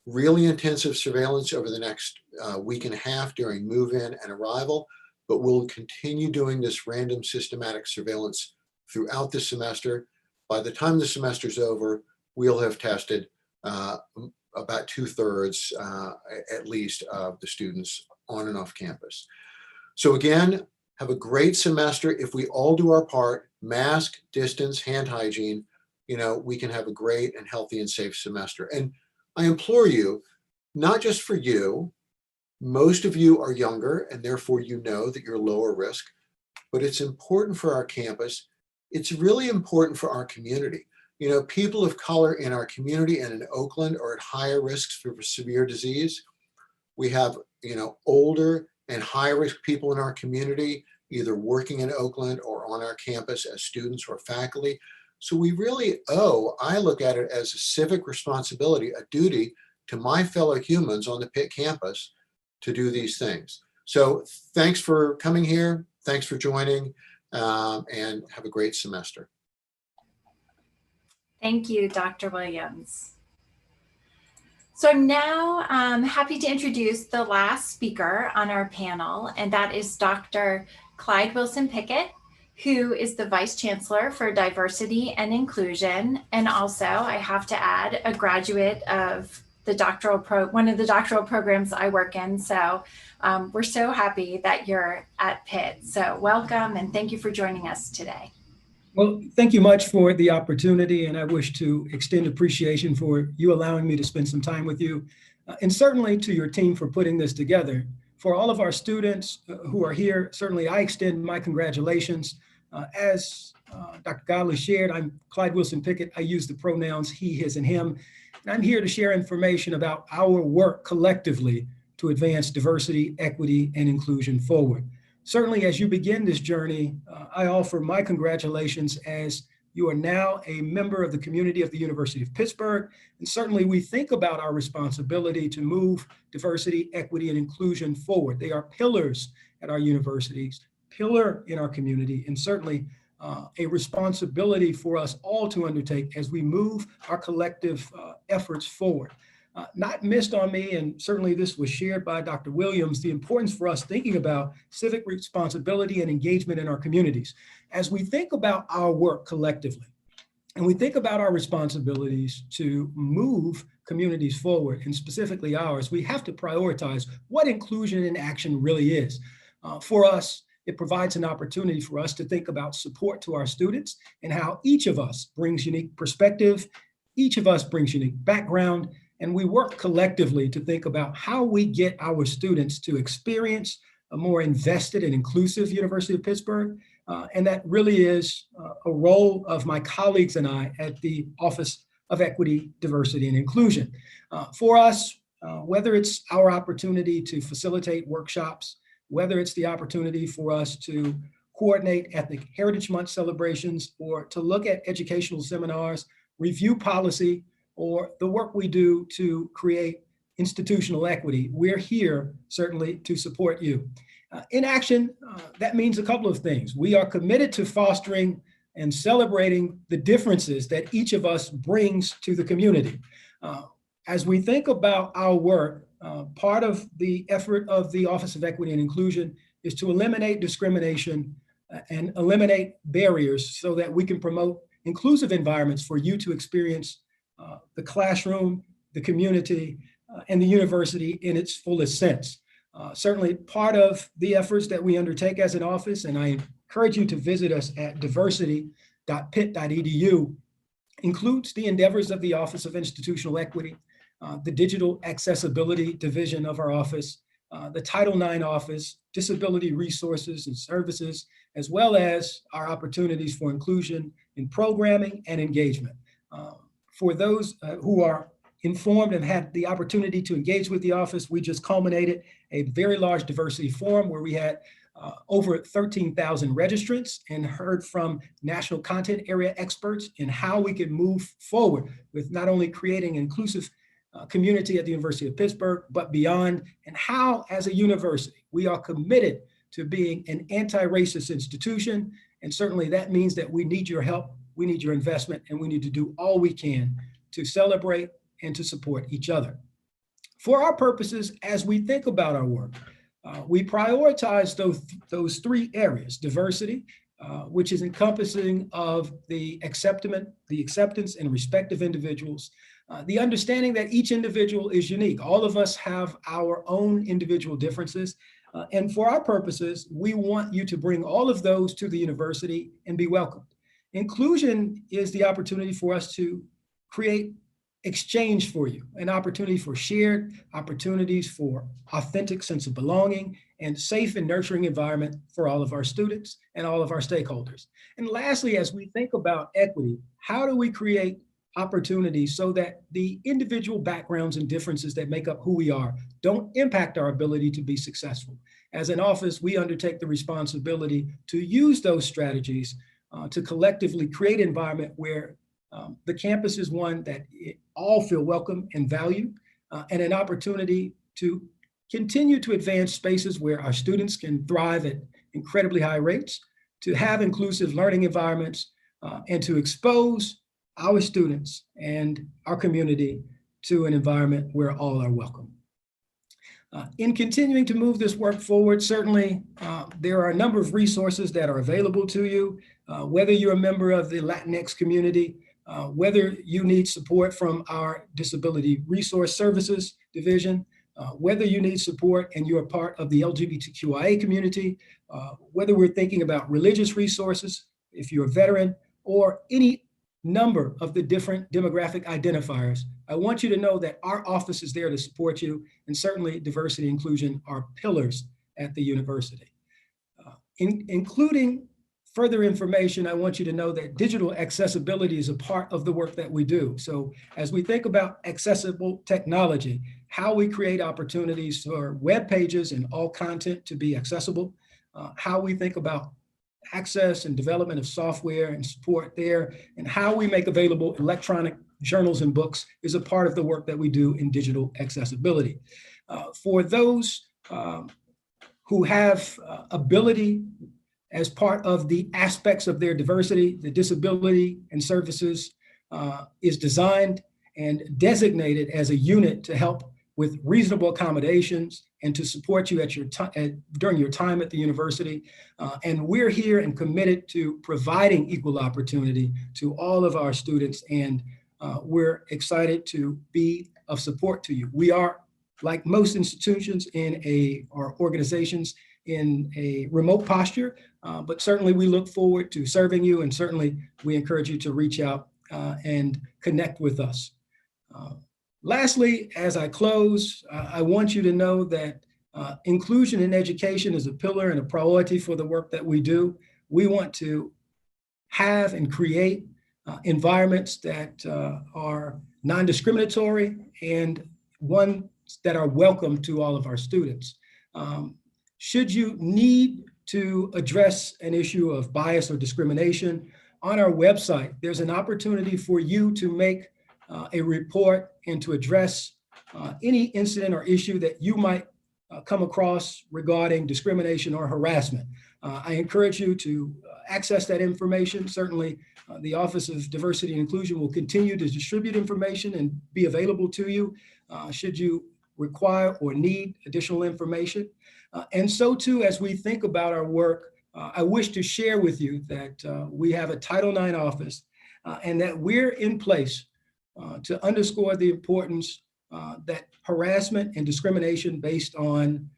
really intensive surveillance over the next week and a half during move-in and arrival, but we'll continue doing this random systematic surveillance throughout the semester. By the time the semester's over, we'll have tested about 2/3 at least of the students on and off campus. So again, have a great semester. If we all do our part, mask, distance, hand hygiene, we can have a great and healthy and safe semester. And I implore you, not just for you, most of you are younger and therefore you know that you're lower risk, but it's important for our campus. It's really important for our community. People of color in our community and in Oakland are at higher risks for severe disease. We have, older and high risk people in our community, either working in Oakland or on our campus as students or faculty. So we really I look at it as a civic responsibility, a duty to my fellow humans on the Pitt campus to do these things. So thanks for coming here. Thanks for joining, and have a great semester. Thank you, Dr. Williams. So I'm now happy to introduce the last speaker on our panel, and that is Dr. Clyde Wilson Pickett, who is the Vice Chancellor for Diversity and Inclusion, and also, I have to add, a graduate of the one of the doctoral programs I work in. So we're so happy that you're at Pitt. So welcome, and thank you for joining us today. Well, thank you much for the opportunity, and I wish to extend appreciation for you allowing me to spend some time with you, and certainly to your team for putting this together. For all of our students who are here, certainly I extend my congratulations. As Dr. Godley shared, I'm Clyde Wilson Pickett. I use the pronouns he, his, and him, and I'm here to share information about our work collectively to advance diversity, equity, and inclusion forward. Certainly, as you begin this journey, I offer my congratulations as you are now a member of the community of the University of Pittsburgh. And certainly we think about our responsibility to move diversity, equity, and inclusion forward. They are pillars at our universities, pillar in our community, and certainly a responsibility for us all to undertake as we move our collective efforts forward. Not missed on me, and certainly this was shared by Dr. Williams, the importance for us thinking about civic responsibility and engagement in our communities. As we think about our work collectively, and we think about our responsibilities to move communities forward, and specifically ours, we have to prioritize what inclusion in action really is. For us, it provides an opportunity for us to think about support to our students and how each of us brings unique perspective, each of us brings unique background, and we work collectively to think about how we get our students to experience a more invested and inclusive University of Pittsburgh, And that really is a role of my colleagues and I at the Office of Equity, Diversity, and Inclusion. For us, whether it's our opportunity to facilitate workshops, whether it's the opportunity for us to coordinate Ethnic Heritage Month celebrations, or to look at educational seminars, review policy, or the work we do to create institutional equity, we're here certainly to support you. In action, that means a couple of things. We are committed to fostering and celebrating the differences that each of us brings to the community. As we think about our work, part of the effort of the Office of Equity and Inclusion is to eliminate discrimination and eliminate barriers so that we can promote inclusive environments for you to experience the classroom, the community, and the university in its fullest sense. Certainly part of the efforts that we undertake as an office, and I encourage you to visit us at diversity.pitt.edu, includes the endeavors of the Office of Institutional Equity, the Digital Accessibility Division of our office, the Title IX office, disability resources and services, as well as our opportunities for inclusion in programming and engagement. For those who are informed and had the opportunity to engage with the office, we just culminated a very large diversity forum where we had over 13,000 registrants and heard from national content area experts in how we can move forward with not only creating an inclusive community at the University of Pittsburgh, but beyond, and how as a university, we are committed to being an anti-racist institution. And certainly that means that we need your help, we need your investment, and we need to do all we can to celebrate and to support each other. For our purposes, as we think about our work, we prioritize those three areas: diversity, which is encompassing of the acceptance and respect of individuals, the understanding that each individual is unique. All of us have our own individual differences. And for our purposes, we want you to bring all of those to the university and be welcomed. Inclusion is the opportunity for us to create exchange for you, an opportunity for shared opportunities for authentic sense of belonging and safe and nurturing environment for all of our students and all of our stakeholders. And lastly, as we think about equity, how do we create opportunities so that the individual backgrounds and differences that make up who we are don't impact our ability to be successful? As an office, we undertake the responsibility to use those strategies to collectively create an environment where the campus is one that all feel welcome and valued, and an opportunity to continue to advance spaces where our students can thrive at incredibly high rates, to have inclusive learning environments, and to expose our students and our community to an environment where all are welcome. In continuing to move this work forward, certainly there are a number of resources that are available to you, whether you're a member of the Latinx community, whether you need support from our Disability Resource Services Division, whether you need support and you're a part of the LGBTQIA community, whether we're thinking about religious resources, if you're a veteran, or any number of the different demographic identifiers, I want you to know that our office is there to support you, and certainly diversity and inclusion are pillars at the university. Including further information, I want you to know that digital accessibility is a part of the work that we do. So as we think about accessible technology, how we create opportunities for web pages and all content to be accessible, how we think about access and development of software and support there, and how we make available electronic journals and books is a part of the work that we do in digital accessibility. For those who have ability as part of the aspects of their diversity, the disability and services is designed and designated as a unit to help with reasonable accommodations and to support you at your during your time at the university. And we're here and committed to providing equal opportunity to all of our students, and we're excited to be of support to you. We are, like most institutions or organizations, in a remote posture, but certainly we look forward to serving you, and certainly we encourage you to reach out and connect with us. Lastly, as I close, I want you to know that inclusion in education is a pillar and a priority for the work that we do. we want to have and create environments that are non-discriminatory and one that are welcome to all of our students. Should you need to address an issue of bias or discrimination, on our website, there's an opportunity for you to make a report and to address any incident or issue that you might come across regarding discrimination or harassment. I encourage you to access that information. Certainly, the Office of Diversity and Inclusion will continue to distribute information and be available to you should you require or need additional information. And so too, as we think about our work, I wish to share with you that we have a Title IX office and that we're in place to underscore the importance that harassment and discrimination based on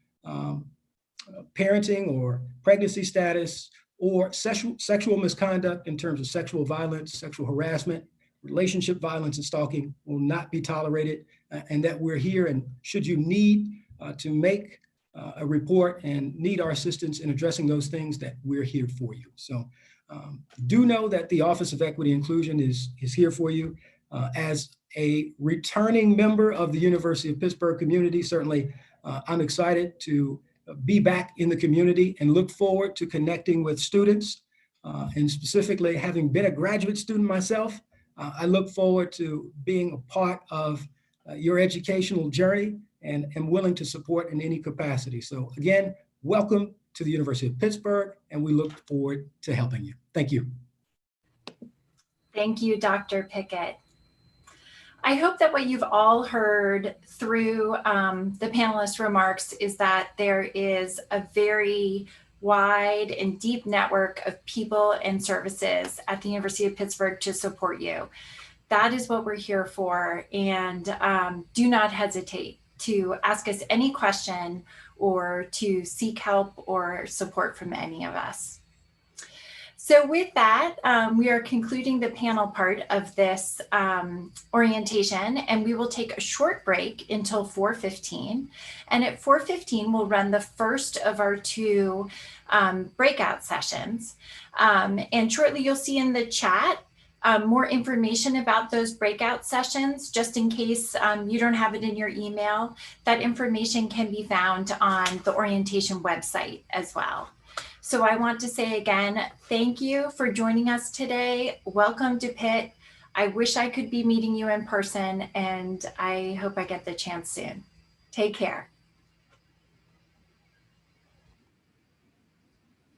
parenting or pregnancy status or sexual misconduct in terms of sexual violence, sexual harassment, relationship violence, and stalking will not be tolerated, and that we're here. And should you need to make a report and need our assistance in addressing those things, that we're here for you. So do know that the Office of Equity and Inclusion is here for you. As a returning member of the University of Pittsburgh community, certainly I'm excited to be back in the community and look forward to connecting with students. And specifically, having been a graduate student myself, I look forward to being a part of your educational journey and am willing to support in any capacity. So again, welcome to the University of Pittsburgh, and we look forward to helping you. Thank you. Thank you, Dr. Pickett. I hope that what you've all heard through the panelists' remarks is that there is a very wide and deep network of people and services at the University of Pittsburgh to support you. That is what we're here for, and do not hesitate to ask us any question or to seek help or support from any of us. So with that, we are concluding the panel part of this orientation, and we will take a short break until 4:15. And at 4:15, we'll run the first of our two breakout sessions. And shortly, you'll see in the chat more information about those breakout sessions, just in case you don't have it in your email. That information can be found on the orientation website as well. So I want to say again, thank you for joining us today. Welcome to Pitt. I wish I could be meeting you in person, and I hope I get the chance soon. Take care.